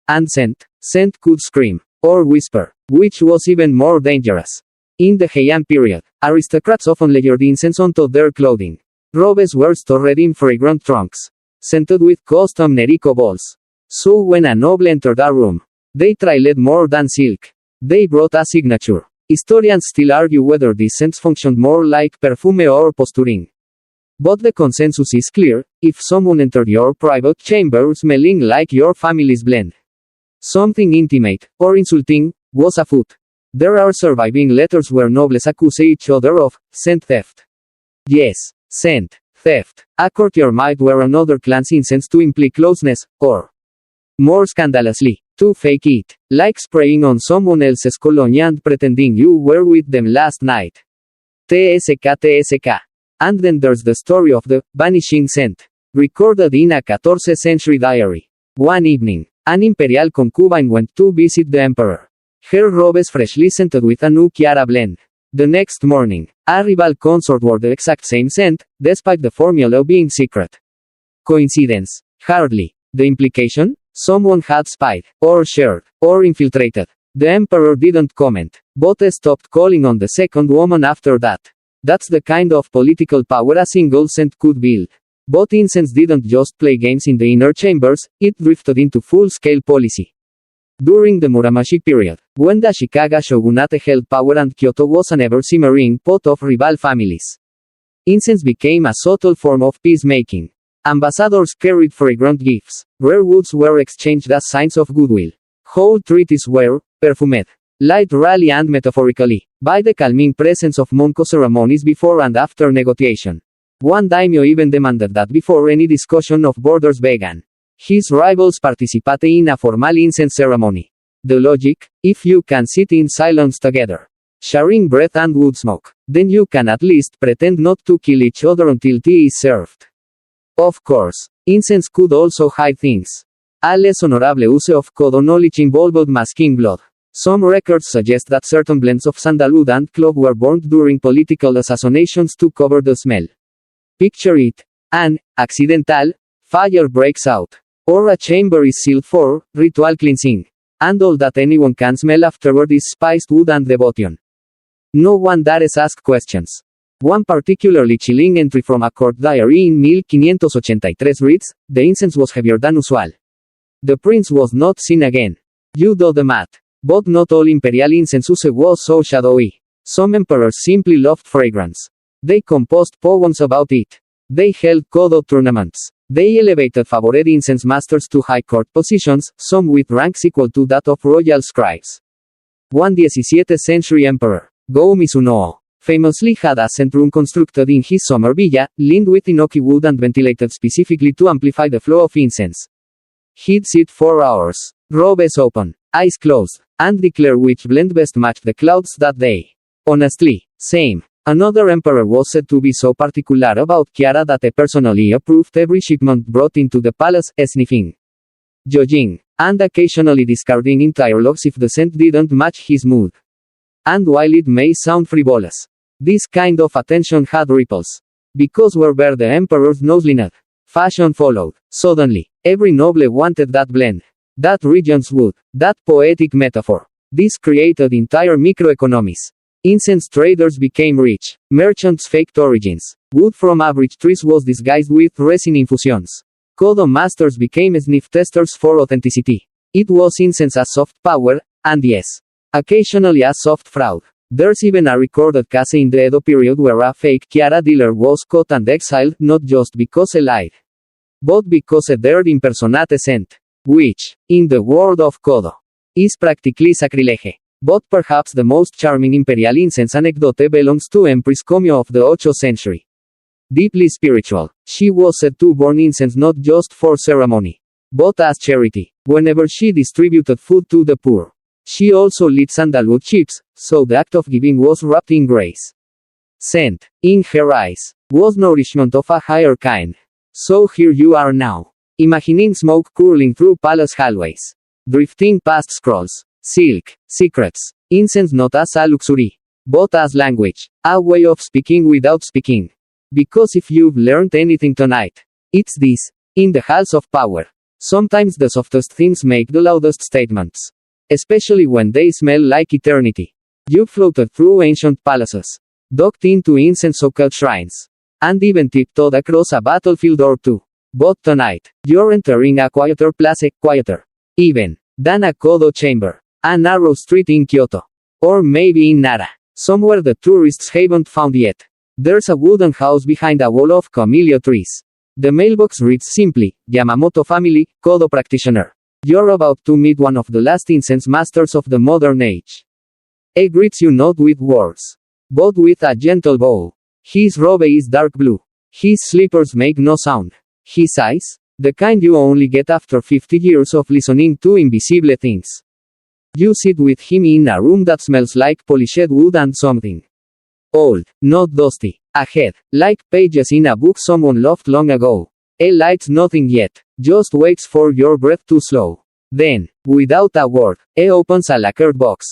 And scent could scream, or whisper, which was even more dangerous. In the Heian period, aristocrats often layered incense onto their clothing. Robes were stored in fragrant trunks, scented with custom Neriko balls. So when a noble entered a room, they trailed more than silk. They brought a signature. Historians still argue whether these scents functioned more like perfume or posturing. But the consensus is clear: if someone entered your private chamber smelling like your family's blend, something intimate, or insulting, was afoot. There are surviving letters where nobles accuse each other of scent theft. Yes, scent, theft. A courtier might wear another clan's incense to imply closeness, or, more scandalously, to fake it, like spraying on someone else's cologne and pretending you were with them last night. TSK. And then there's the story of the vanishing scent, recorded in a 14th century diary. One evening, an imperial concubine went to visit the emperor. Her robes freshly scented with a new Chiara blend. The next morning, a rival consort wore the exact same scent, despite the formula being secret. Coincidence? Hardly. The implication? Someone had spied, or shared, or infiltrated. The emperor didn't comment, but stopped calling on the second woman after that. That's the kind of political power a single scent could build. But incense didn't just play games in the inner chambers, it drifted into full-scale policy. During the Muromachi period, when the Ashikaga shogunate held power and Kyoto was an ever-simmering pot of rival families, incense became a subtle form of peacemaking. Ambassadors carried fragrant gifts, rare woods were exchanged as signs of goodwill. Whole treaties were perfumed, literally and metaphorically, by the calming presence of monko ceremonies before and after negotiation. One daimyo even demanded that before any discussion of borders began, his rivals participate in a formal incense ceremony. The logic: if you can sit in silence together, sharing breath and wood smoke, then you can at least pretend not to kill each other until tea is served. Of course, incense could also hide things. A less honorable use of kōdō knowledge involved masking blood. Some records suggest that certain blends of sandalwood and clove were burned during political assassinations to cover the smell. Picture it. An accidental fire breaks out, or a chamber is sealed for ritual cleansing, and all that anyone can smell afterward is spiced wood and devotion. No one dares ask questions. One particularly chilling entry from a court diary in 1583 reads, "The incense was heavier than usual. The prince was not seen again." You do the math. But not all imperial incense use was so shadowy. Some emperors simply loved fragrance. They composed poems about it. They held kōdō tournaments. They elevated favored incense masters to high court positions, some with ranks equal to that of royal scribes. One 17th century emperor, Go Mizuno, famously had a scent room constructed in his summer villa, lined with inoki wood and ventilated specifically to amplify the flow of incense. He'd sit for hours, robes open, eyes closed, and declare which blend best matched the clouds that day. Honestly, same. Another emperor was said to be so particular about Chiara that he personally approved every shipment brought into the palace, sniffing, judging, and occasionally discarding entire logs if the scent didn't match his mood. And while it may sound frivolous, this kind of attention had ripples. Because wherever the emperor's nose leaned, fashion followed. Suddenly, every noble wanted that blend, that region's wood, that poetic metaphor. This created entire microeconomies. Incense traders became rich. Merchants faked origins. Wood from average trees was disguised with resin infusions. Kōdō masters became sniff testers for authenticity. It was incense as soft power, and yes, occasionally as soft fraud. There's even a recorded case in the Edo period where a fake Chiara dealer was caught and exiled, not just because he lied, but because he dared impersonate scent. Which, in the world of kōdō, is practically sacrilege. But perhaps the most charming imperial incense anecdote belongs to Empress Komyo of the 8th century. Deeply spiritual, she was said to burn incense not just for ceremony, but as charity. Whenever she distributed food to the poor, she also lit sandalwood chips, so the act of giving was wrapped in grace. Scent, in her eyes, was nourishment of a higher kind. So here you are now, imagining smoke curling through palace hallways, drifting past scrolls, silk, secrets, incense not as a luxury, but as language, a way of speaking without speaking. Because if you've learned anything tonight, it's this: in the halls of power, sometimes the softest things make the loudest statements. Especially when they smell like eternity. You've floated through ancient palaces, docked into incense-soaked shrines, and even tiptoed across a battlefield or two. But tonight, you're entering a quieter place, quieter, even, than a kōdō chamber. A narrow street in Kyoto. Or maybe in Nara. Somewhere the tourists haven't found yet. There's a wooden house behind a wall of camellia trees. The mailbox reads simply, Yamamoto family, kōdō practitioner. You're about to meet one of the last incense masters of the modern age. He greets you not with words, but with a gentle bow. His robe is dark blue. His slippers make no sound. His eyes? The kind you only get after 50 years of listening to invisible things. You sit with him in a room that smells like polished wood and something old, not dusty. Ahead, like pages in a book someone loved long ago. A lights nothing yet, just waits for your breath to slow. Then, without a word, A opens a lacquered box.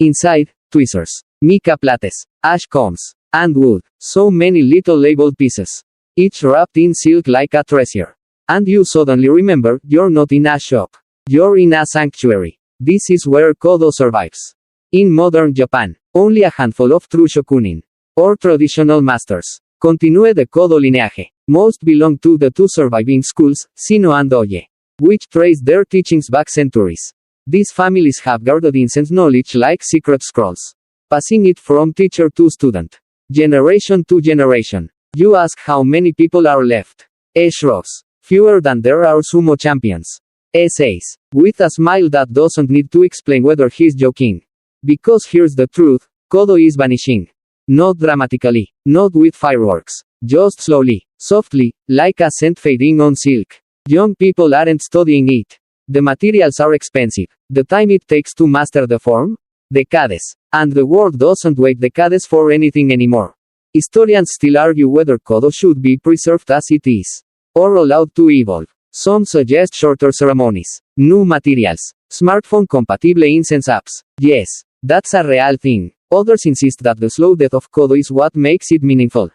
Inside, tweezers, mica plates, ash combs, and wood. So many little labeled pieces. Each wrapped in silk like a treasure. And you suddenly remember, you're not in a shop. You're in a sanctuary. This is where kōdō survives. In modern Japan, only a handful of true shokunin, or traditional masters, continue the kōdō lineage. Most belong to the two surviving schools, Sino and Oye, which trace their teachings back centuries. These families have guarded incense knowledge like secret scrolls, passing it from teacher to student, generation to generation. You ask how many people are left. A shrugs. Fewer than there are sumo champions. A says, with a smile that doesn't need to explain whether he's joking. Because here's the truth, kōdō is vanishing. Not dramatically, not with fireworks, just slowly, softly, like a scent fading on silk. Young people aren't studying it. The materials are expensive. The time it takes to master the form? Decades. And the world doesn't wait decades for anything anymore. Historians still argue whether kōdō should be preserved as it is, or allowed to evolve. Some suggest shorter ceremonies, new materials, smartphone-compatible incense apps. Yes, that's a real thing. Others insist that the slow death of kōdō is what makes it meaningful.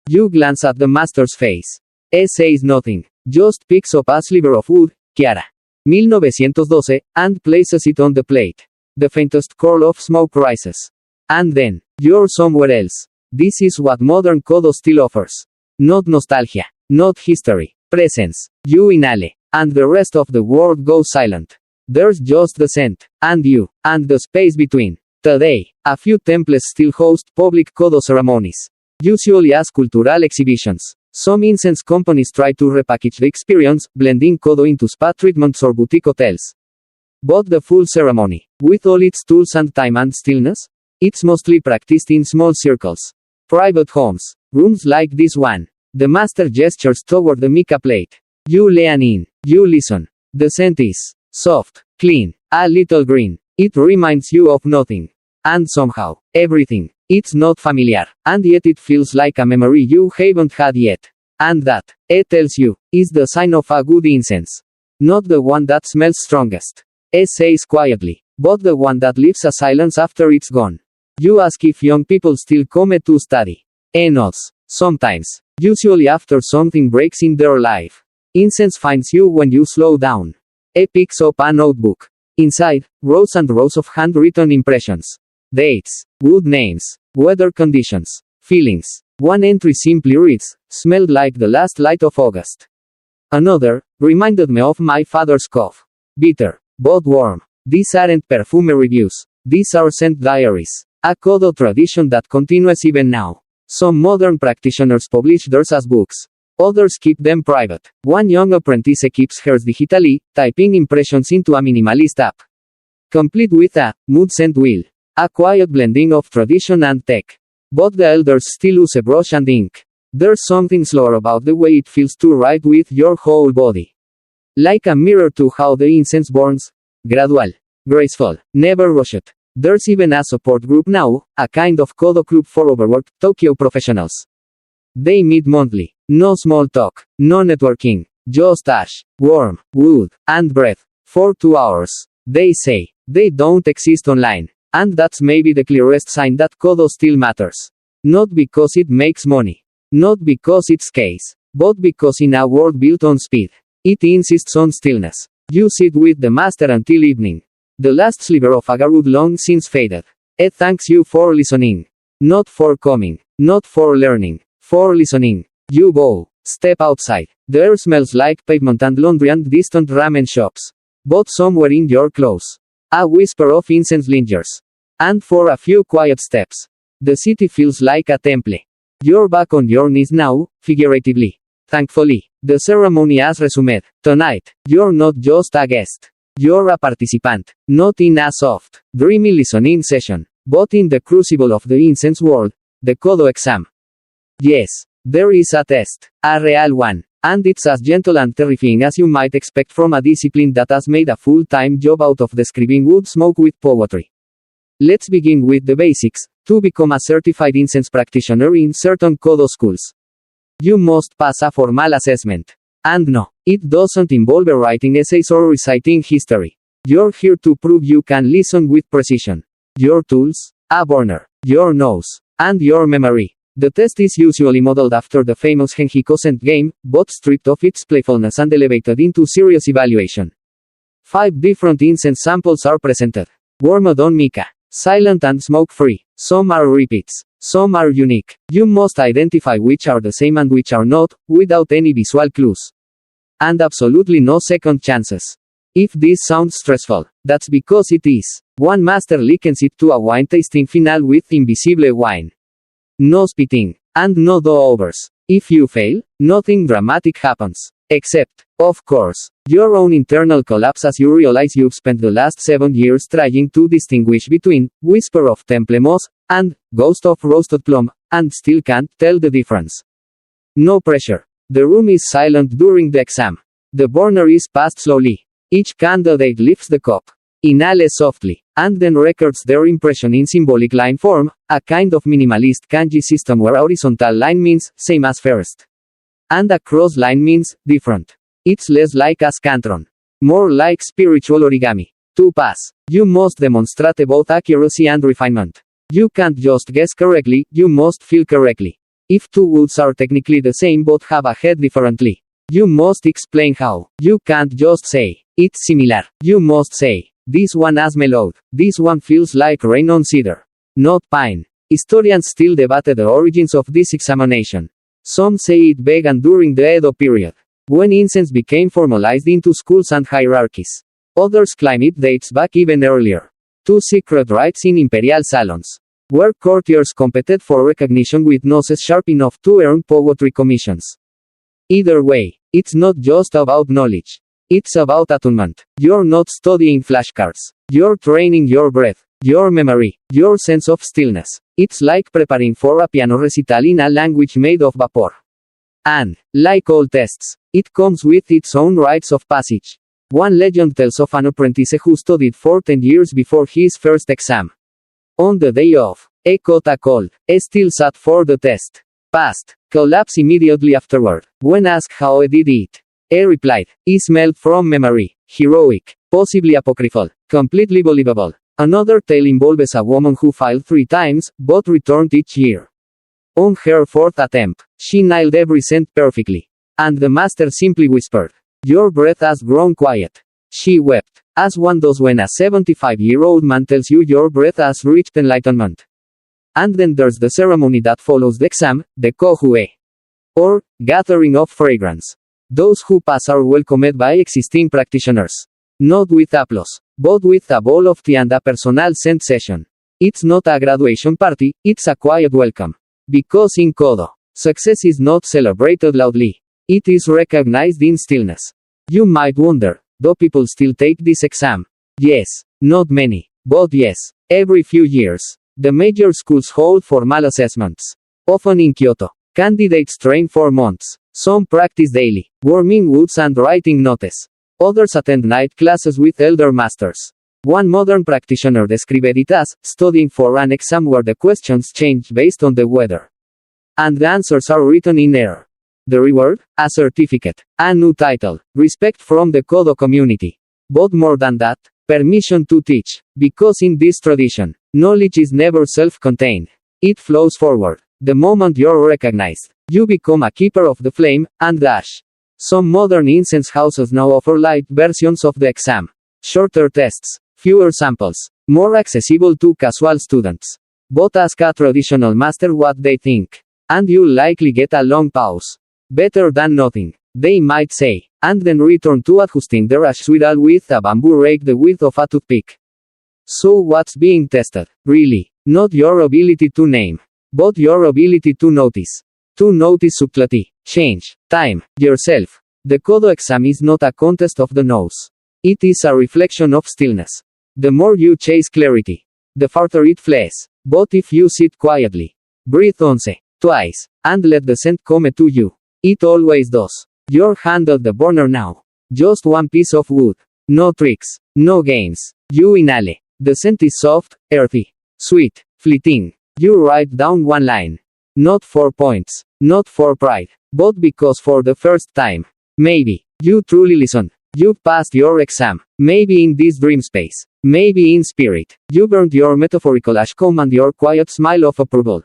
You glance at the master's face. He says nothing, just picks up a sliver of wood, Chiara. 1912, and places it on the plate. The faintest curl of smoke rises. And then, you're somewhere else. This is what modern kōdō still offers. Not nostalgia, not history, presence. You inhale, and the rest of the world goes silent. There's just the scent, and you, and the space between. Today, a few temples still host public kōdō ceremonies, usually as cultural exhibitions. Some incense companies try to repackage the experience, blending kōdō into spa treatments or boutique hotels. But the full ceremony, with all its tools and time and stillness, it's mostly practiced in small circles. Private homes, rooms like this one. The master gestures toward the mica plate. You lean in, you listen. The scent is soft, clean, a little green. It reminds you of nothing. And somehow, everything. It's not familiar, and yet it feels like a memory you haven't had yet. And that, it tells you, is the sign of a good incense. Not the one that smells strongest. It says quietly, but the one that leaves a silence after it's gone. You ask if young people still come to study. Nods. Sometimes. Usually after something breaks in their life. Incense finds you when you slow down. Picks up a notebook. Inside, rows and rows of handwritten impressions. Dates, wood names, weather conditions, feelings. One entry simply reads, smelled like the last light of August. Another, reminded me of my father's cough. Bitter, but warm. These aren't perfume reviews. These are scent diaries. A kōdō tradition that continues even now. Some modern practitioners publish theirs as books. Others keep them private. One young apprentice keeps hers digitally, typing impressions into a minimalist app. Complete with a mood scent wheel. A quiet blending of tradition and tech. But the elders still use a brush and ink. There's something slower about the way it feels to write with your whole body. Like a mirror to how the incense burns. Gradual. Graceful. Never rushed. There's even a support group now, a kind of kōdō club for overworked Tokyo professionals. They meet monthly. No small talk. No networking. Just ash, warm, wood, and breath. For 2 hours. They say. They don't exist online. And that's maybe the clearest sign that kōdō still matters. Not because it makes money. Not because it's case. But because in a world built on speed, it insists on stillness. You sit with the master until evening. The last sliver of agarwood long since faded. It thanks you for listening. Not for coming. Not for learning. For listening. You go. Step outside. The air smells like pavement and laundry and distant ramen shops. But somewhere in your clothes. A whisper of incense lingers. And for a few quiet steps. The city feels like a temple. You're back on your knees now, figuratively. Thankfully, the ceremony has resumed. Tonight, you're not just a guest. You're a participant. Not in a soft, dreamy listening session, but in the crucible of the incense world, the kōdō exam. Yes, there is a test. A real one. And it's as gentle and terrifying as you might expect from a discipline that has made a full-time job out of describing wood smoke with poetry. Let's begin with the basics. To become a certified incense practitioner in certain kōdō schools, you must pass a formal assessment. And no, it doesn't involve writing essays or reciting history. You're here to prove you can listen with precision. Your tools, a burner, your nose, and your memory. The test is usually modeled after the famous Henhiko scent game, but stripped of its playfulness and elevated into serious evaluation. 5 different incense samples are presented. Warmed on mica. Silent and smoke-free. Some are repeats. Some are unique. You must identify which are the same and which are not, without any visual clues. And absolutely no second chances. If this sounds stressful, that's because it is. One master likens it to a wine tasting finale with invisible wine. No spitting. And no do-overs. If you fail, nothing dramatic happens. Except, of course, your own internal collapse as you realize you've spent the last 7 years trying to distinguish between whisper of temple moss and ghost of roasted plum, and still can't tell the difference. No pressure. The room is silent during the exam. The burner is passed slowly. Each candidate lifts the cup, inhales softly, and then records their impression in symbolic line form, a kind of minimalist kanji system where a horizontal line means same as first, and a cross line means different. It's less like a scantron, more like spiritual origami. To pass, you must demonstrate both accuracy and refinement. You can't just guess correctly, you must feel correctly. If 2 woods are technically the same but have a head differently, you must explain how. You can't just say, it's similar. You must say, this one has mellowed. This one feels like rain on cedar, not pine. Historians still debate the origins of this examination. Some say it began during the Edo period, when incense became formalized into schools and hierarchies. Others claim it dates back even earlier, to secret rites in imperial salons, where courtiers competed for recognition with noses sharp enough to earn poetry commissions. Either way, it's not just about knowledge. It's about attunement. You're not studying flashcards. You're training your breath, your memory, your sense of stillness. It's like preparing for a piano recital in a language made of vapor. And, like all tests, it comes with its own rites of passage. One legend tells of an apprentice who studied for 10 years before his first exam. On the day of, a kōta called, still sat for the test. Passed. Collapsed immediately afterward. When asked how he did it, he replied, "He smelled from memory. Heroic. Possibly apocryphal. Completely believable." Another tale involves a woman who failed 3 times, but returned each year. On her 4th attempt, she nailed every scent perfectly. And the master simply whispered, "Your breath has grown quiet." She wept, as one does when a 75-year-old man tells you your breath has reached enlightenment. And then there's the ceremony that follows the exam, the kohue, or gathering of fragrance. Those who pass are welcomed by existing practitioners. Not with applause, but with a bowl of tea and a personal scent session. It's not a graduation party, it's a quiet welcome. Because in kōdō, success is not celebrated loudly. It is recognized in stillness. You might wonder, do people still take this exam? Yes. Not many. But yes. Every few years. The major schools hold formal assessments. Often in Kyoto. Candidates train for months. Some practice daily, warming woods and writing notes. Others attend night classes with elder masters. One modern practitioner described it as studying for an exam where the questions change based on the weather. And the answers are written in air. The reward? A certificate. A new title. Respect from the kōdō community. But more than that, permission to teach. Because in this tradition, knowledge is never self-contained. It flows forward. The moment you're recognized, you become a keeper of the flame, and the ash. Some modern incense houses now offer light versions of the exam. Shorter tests, fewer samples, more accessible to casual students. But ask a traditional master what they think. And you'll likely get a long pause. Better than nothing, they might say, and then return to adjusting their ash swirl with a bamboo rake the width of a toothpick. So what's being tested? Really, not your ability to name, but your ability to notice. To notice subtlety, change, time, yourself. The kōdō exam is not a contest of the nose. It is a reflection of stillness. The more you chase clarity, the farther it flies. But if you sit quietly, breathe once, twice, and let the scent come to you. It always does. You're handled the burner now. Just one piece of wood. No tricks, no games. You inhale. The scent is soft, earthy, sweet, fleeting. You write down one line. Not for points, not for pride, but because for the first time, maybe, you truly listen. You passed your exam, maybe in this dream space, maybe in spirit. You burned your metaphorical ashcombe and your quiet smile of approval.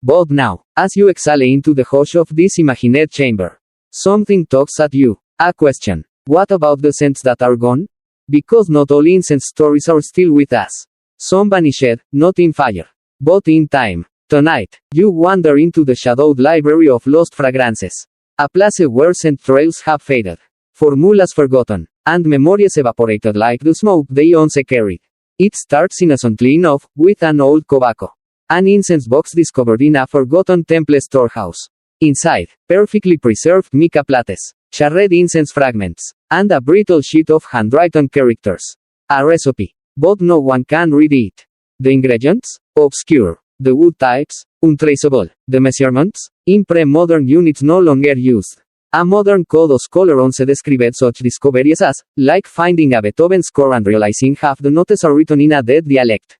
But now, as you exhale into the hush of this imagined chamber, something tugs at you. A question. What about the scents that are gone? Because not all incense stories are still with us. Some vanished, not in fire, but in time. Tonight, you wander into the shadowed library of lost fragrances. A place where scent trails have faded, formulas forgotten, and memories evaporated like the smoke they once carried. It starts innocently enough, with an old kōdō, an incense box discovered in a forgotten temple storehouse. Inside, perfectly preserved mica plates, charred incense fragments, and a brittle sheet of handwritten characters. A recipe, but no one can read it. The ingredients? Obscure. The wood types? Untraceable. The measurements? In pre-modern units no longer used. A modern kōdō scholar once described such discoveries as, like finding a Beethoven score and realizing half the notes are written in a dead dialect.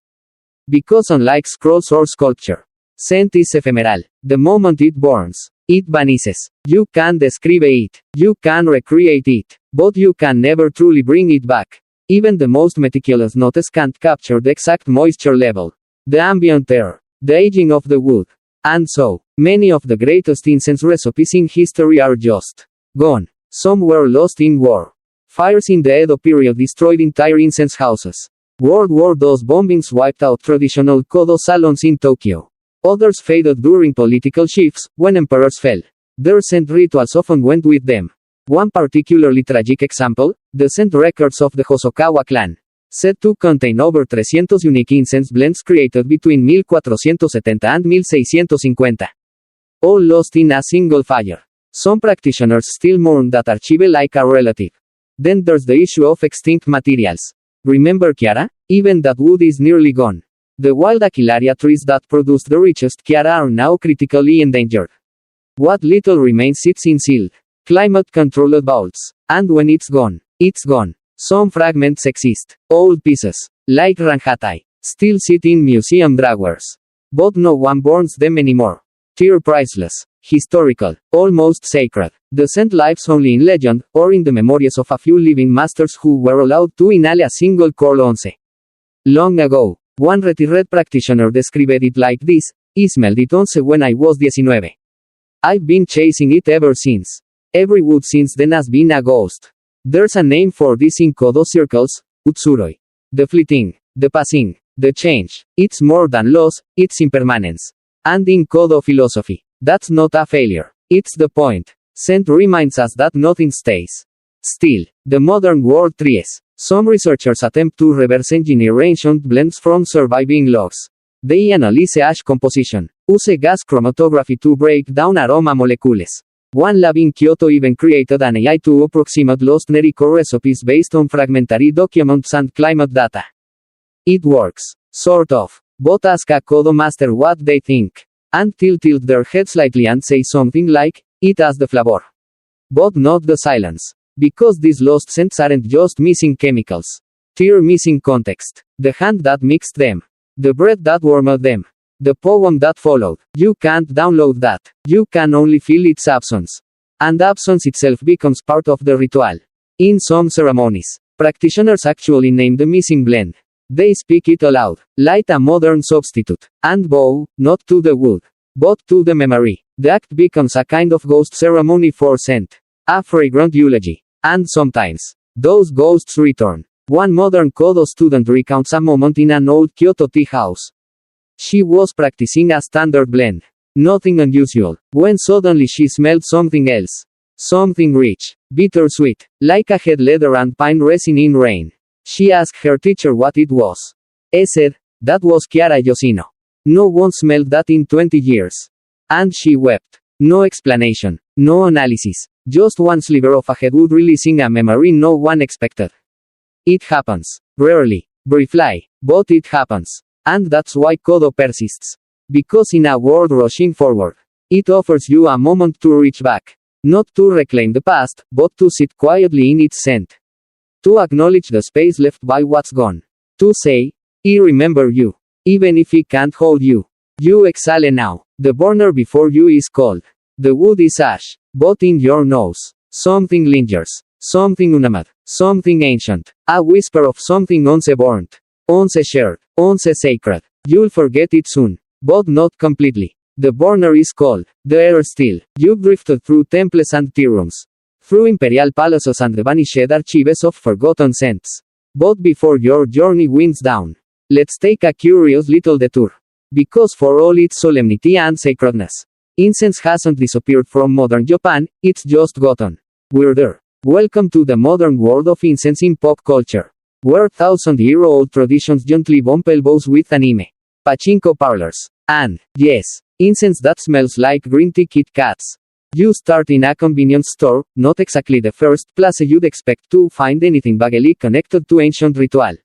Because unlike scrolls or sculpture, scent is ephemeral. The moment it burns, it vanishes. You can describe it, you can recreate it, but you can never truly bring it back. Even the most meticulous notes can't capture the exact moisture level, the ambient air, the aging of the wood. And so, many of the greatest incense recipes in history are just gone. Some were lost in war. Fires in the Edo period destroyed entire incense houses. World War II's bombings wiped out traditional kōdō salons in Tokyo. Others faded during political shifts, when emperors fell. Their scent rituals often went with them. One particularly tragic example, the scent records of the Hosokawa clan, said to contain over 300 unique incense blends created between 1470 and 1650. All lost in a single fire. Some practitioners still mourn that archive like a relative. Then there's the issue of extinct materials. Remember Chiara? Even that wood is nearly gone. The wild Aquilaria trees that produced the richest Chiara are now critically endangered. What little remains sits in sealed, climate-controlled vaults. And when it's gone, it's gone. Some fragments exist, old pieces, like Ranhatai, still sit in museum drawers. But no one burns them anymore. They're priceless, historical, almost sacred. The scent lives only in legend, or in the memories of a few living masters who were allowed to inhale a single once. Long ago, one retired practitioner described it like this: I smelled it once when I was 19. I've been chasing it ever since. Every wood since then has been a ghost. There's a name for this in kōdō circles: utsuroi. The fleeting, the passing, the change. It's more than loss, it's impermanence. And in kōdō philosophy, that's not a failure. It's the point. Scent reminds us that nothing stays still. The modern world tries. Some researchers attempt to reverse engineer ancient blends from surviving logs. They analyze ash composition, use gas chromatography to break down aroma molecules. One lab in Kyoto even created an AI to approximate lost Neriko recipes based on fragmentary documents and climate data. It works. Sort of. But ask a kōdō master what they think. And tilt their head slightly and say something like, it has the flavor. But not the silence. Because these lost scents aren't just missing chemicals. They're missing context. The hand that mixed them. The breath that warmed them. The poem that followed. You can't download that. You can only feel its absence. And absence itself becomes part of the ritual. In some ceremonies, practitioners actually name the missing blend. They speak it aloud, like a modern substitute, and bow, not to the wood, but to the memory. The act becomes a kind of ghost ceremony for scent. A fragrant eulogy. And sometimes, those ghosts return. One modern kōdō student recounts a moment in an old Kyoto tea house. She was practicing a standard blend. Nothing unusual. When suddenly she smelled something else. Something rich, bittersweet, like a head leather and pine resin in rain. She asked her teacher what it was. He said, that was Chiara Yoshino. No one smelled that in 20 years. And she wept. No explanation. No analysis. Just one sliver of a headwood releasing a memory no one expected. It happens. Rarely. Briefly. But it happens. And that's why kōdō persists. Because in a world rushing forward, It offers you a moment to reach back. Not to reclaim the past, but to sit quietly in its scent. To acknowledge the space left by what's gone. To say, I remember you. Even if I can't hold you. You exhale now. The burner before you is cold. The wood is ash. But in your nose, something lingers. Something unnamed. Something ancient. A whisper of something once burnt. Once shared. Once sacred. You'll forget it soon. But not completely. The burner is cold. The air still. You've drifted through temples and tea rooms. Through imperial palaces and the vanished archives of forgotten scents. But before your journey winds down, let's take a curious little detour. Because for all its solemnity and sacredness, incense hasn't disappeared from modern Japan, it's just gotten weirder. Welcome to the modern world of incense in pop culture. Where 1,000-year-old traditions gently bump elbows with anime, pachinko parlors, and, yes, incense that smells like green tea Kit Kats. You start in a convenience store, not exactly the first place you'd expect to find anything vaguely connected to ancient ritual.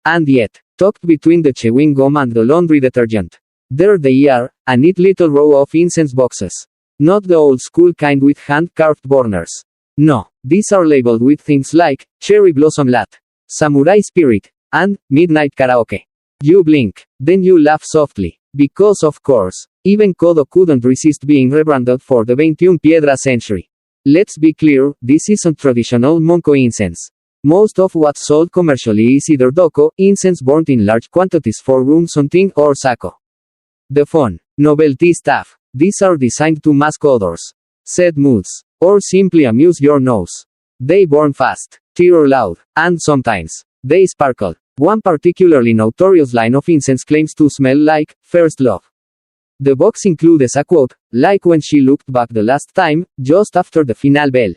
And yet, tucked between the chewing gum and the laundry detergent, there they are, a neat little row of incense boxes. Not the old school kind with hand-carved burners. No, these are labeled with things like, cherry blossom latte, samurai spirit, and, midnight karaoke. You blink, then you laugh softly. Because of course, even kōdō couldn't resist being rebranded for the 21 Piedra century. Let's be clear, this isn't traditional Monko incense. Most of what's sold commercially is either doko, incense burnt in large quantities for room hunting, or sako. The fun, novelty stuff. These are designed to mask odors, set moods, or simply amuse your nose. They burn fast, tear loud, and sometimes, they sparkle. One particularly notorious line of incense claims to smell like first love. The box includes a quote, like when she looked back the last time, just after the final bell.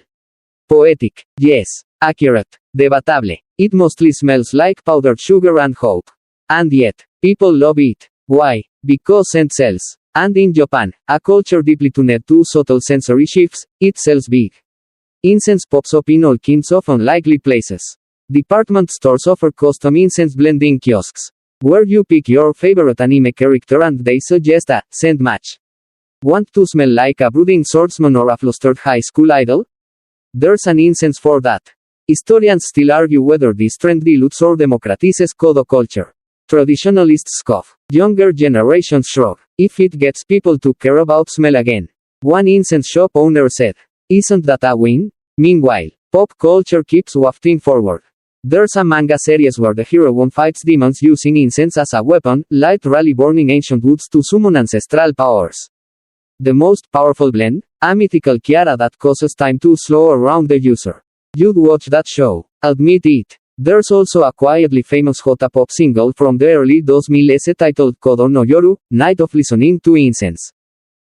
Poetic, yes. Accurate, debatable. It mostly smells like powdered sugar and hope. And yet, people love it. Why? Because scent sells. And in Japan, a culture deeply tuned to subtle sensory shifts, it sells big. Incense pops up in all kinds of unlikely places. Department stores offer custom incense blending kiosks, where you pick your favorite anime character and they suggest a scent match. Want to smell like a brooding swordsman or a flustered high school idol? There's an incense for that. Historians still argue whether this trend dilutes or democratizes kōdō culture. Traditionalists scoff. Younger generations shrug. If it gets people to care about smell again. One incense shop owner said, "Isn't that a win?" Meanwhile, pop culture keeps wafting forward. There's a manga series where the hero fights demons using incense as a weapon, literally burning ancient woods to summon ancestral powers. The most powerful blend? A mythical tiara that causes time to slow around the user. You'd watch that show. Admit it. There's also a quietly famous J pop single from the early 2000s titled kōdō no Yoru, Night of Listening to Incense.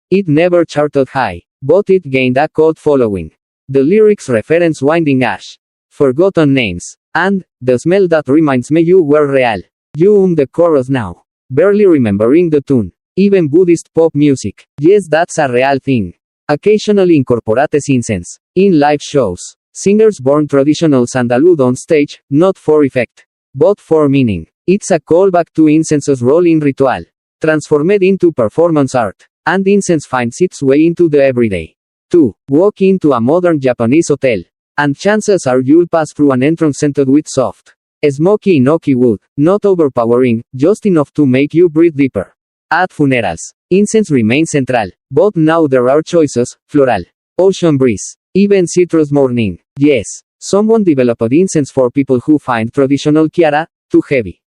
It never charted high, but it gained a cult following. The lyrics reference winding ash, forgotten names, and the smell that reminds me you were real. You the chorus now, barely remembering the tune. Even Buddhist pop music, yes, that's a real thing, occasionally incorporates incense in live shows. Singers burn traditional sandalwood on stage, not for effect, but for meaning. It's a callback to incense's role in ritual, transformed into performance art, and incense finds its way into the everyday. 2. Walk into a modern Japanese hotel, and chances are you'll pass through an entrance scented with soft, smoky inoki wood, not overpowering, just enough to make you breathe deeper. At funerals, incense remains central, but now there are choices: floral, ocean breeze, even citrus morning. Yes, someone developed incense for people who find traditional tiara too heavy.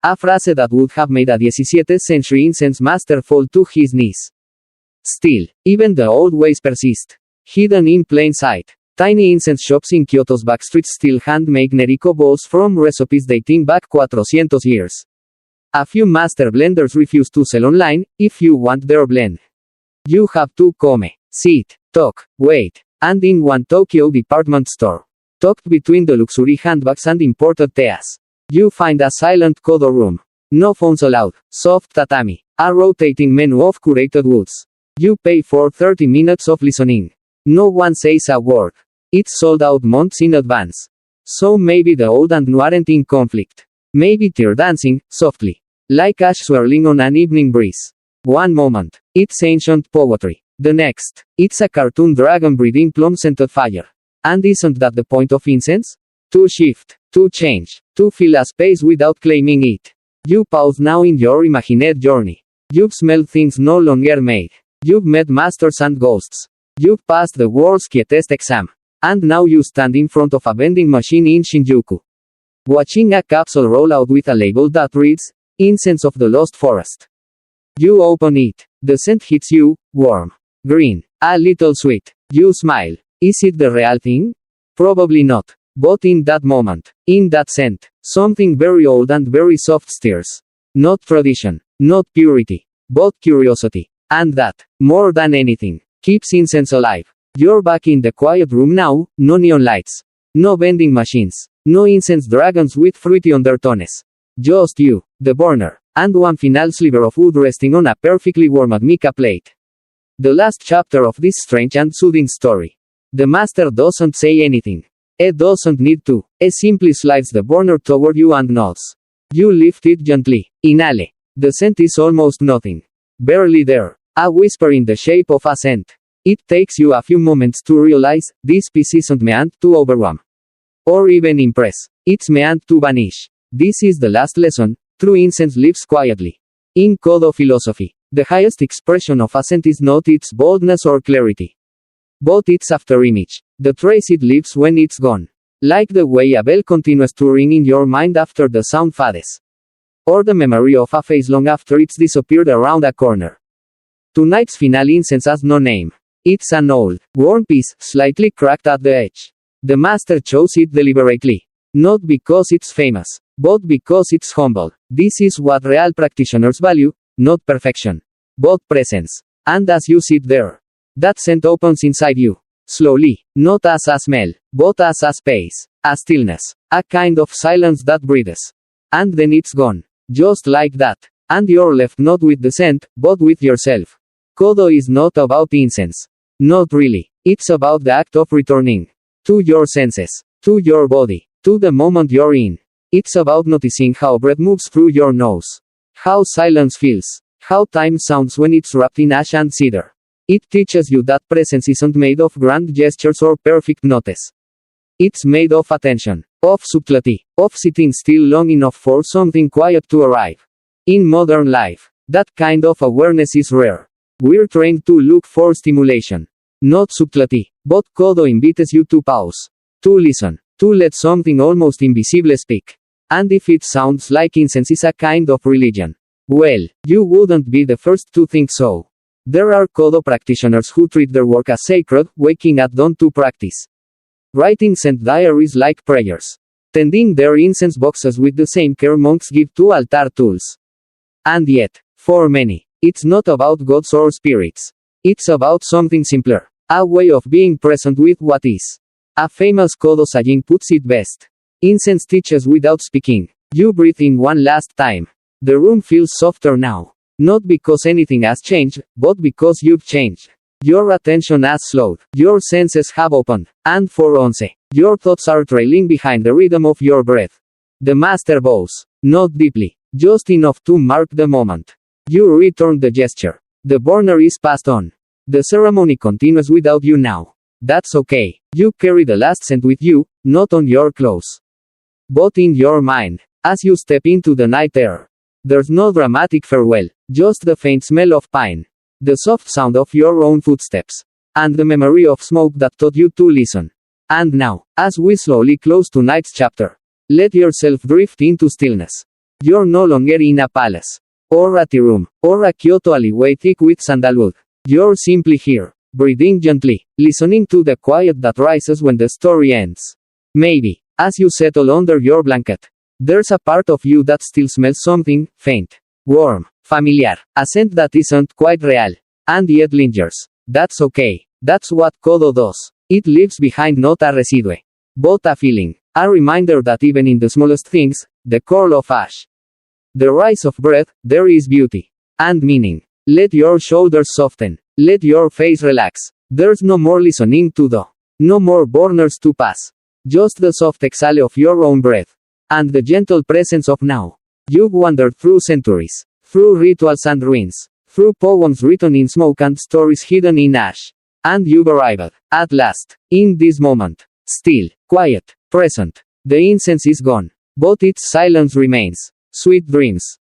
A phrase that would have made a 17th century incense master fall to his knees. Still, even the old ways persist. Hidden in plain sight. Tiny incense shops in Kyoto's backstreets still hand-make Neriko bowls from recipes dating back 400 years. A few master blenders refuse to sell online. If you want their blend, you have to come, sit, talk, wait. And in one Tokyo department store, tucked between the luxury handbags and imported teas, you find a silent kōdō room. No phones allowed, soft tatami, a rotating menu of curated woods. You pay for 30 minutes of listening. No one says a word. It's sold out months in advance. So maybe the old and new aren't in conflict. Maybe they're dancing, softly, like ash swirling on an evening breeze. One moment, it's ancient poetry. The next, it's a cartoon dragon breathing plum-scented fire. And isn't that the point of incense? To shift, to change, to fill a space without claiming it. You pause now in your imagined journey. You've smelled things no longer made. You've met masters and ghosts. You've passed the world's quietest exam. And now you stand in front of a vending machine in Shinjuku. Watching a capsule roll out with a label that reads, Incense of the Lost Forest. You open it. The scent hits you, warm, green, a little sweet. You smile. Is it the real thing? Probably not. But in that moment, in that scent, something very old and very soft stirs. Not tradition, not purity, but curiosity. And that, more than anything, keeps incense alive. You're back in the quiet room now, no neon lights. No vending machines. No incense dragons with fruity undertones. Just you, the burner, and one final sliver of wood resting on a perfectly warmed mica plate. The last chapter of this strange and soothing story. The master doesn't say anything. It doesn't need to. It simply slides the burner toward you and nods. You lift it gently. Inhale. The scent is almost nothing. Barely there. A whisper in the shape of a scent. It takes you a few moments to realize, this piece isn't meant to overwhelm. Or even impress. It's meant to vanish. This is the last lesson. True incense lives quietly. In kōdō philosophy, the highest expression of a scent is not its boldness or clarity, but its afterimage. The trace it leaves when it's gone. Like the way a bell continues to ring in your mind after the sound fades. Or the memory of a face long after it's disappeared around a corner. Tonight's final incense has no name. It's an old, worn piece, slightly cracked at the edge. The master chose it deliberately. Not because it's famous, but because it's humble. This is what real practitioners value, not perfection, but presence. And as you sit there, that scent opens inside you. Slowly, not as a smell, but as a space, a stillness, a kind of silence that breathes. And then it's gone. Just like that. And you're left not with the scent, but with yourself. Kōdō is not about incense. Not really. It's about the act of returning. To your senses. To your body. To the moment you're in. It's about noticing how breath moves through your nose. How silence feels. How time sounds when it's wrapped in ash and cedar. It teaches you that presence isn't made of grand gestures or perfect notes. It's made of attention. Of subtlety. Of sitting still long enough for something quiet to arrive. In modern life, that kind of awareness is rare. We're trained to look for stimulation. Not subtlety. But kōdō invites you to pause. To listen. To let something almost invisible speak. And if it sounds like incense is a kind of religion, well, you wouldn't be the first to think so. There are kōdō practitioners who treat their work as sacred, waking at dawn to practice. Writing scent diaries like prayers. Tending their incense boxes with the same care monks give to altar tools. And yet, for many, it's not about gods or spirits. It's about something simpler. A way of being present with what is. A famous kōdō saying puts it best. Incense teaches without speaking. You breathe in one last time. The room feels softer now. Not because anything has changed, but because you've changed. Your attention has slowed. Your senses have opened. And for once, your thoughts are trailing behind the rhythm of your breath. The master bows. Not deeply. Just enough to mark the moment. You return the gesture. The burner is passed on. The ceremony continues without you now. That's okay. You carry the last scent with you, not on your clothes, but in your mind. As you step into the night air, there's no dramatic farewell, just the faint smell of pine, the soft sound of your own footsteps, and the memory of smoke that taught you to listen. And now, as we slowly close tonight's chapter, let yourself drift into stillness. You're no longer in a palace, or a tea room, or a Kyoto alleyway thick with sandalwood. You're simply here, breathing gently, listening to the quiet that rises when the story ends. Maybe, as you settle under your blanket, there's a part of you that still smells something, faint, warm, familiar, a scent that isn't quite real, and yet lingers. That's okay. That's what kōdō does. It leaves behind not a residue, but a feeling, a reminder that even in the smallest things, the curl of ash, the rise of breath, there is beauty and meaning. Let your shoulders soften. Let your face relax. There's no more listening to the. No more burners to pass. Just the soft exhale of your own breath. And the gentle presence of now. You've wandered through centuries. Through rituals and ruins. through poems written in smoke and stories hidden in ash. And you've arrived, at last, in this moment. Still, quiet, present. The incense is gone, but its silence remains. Sweet dreams.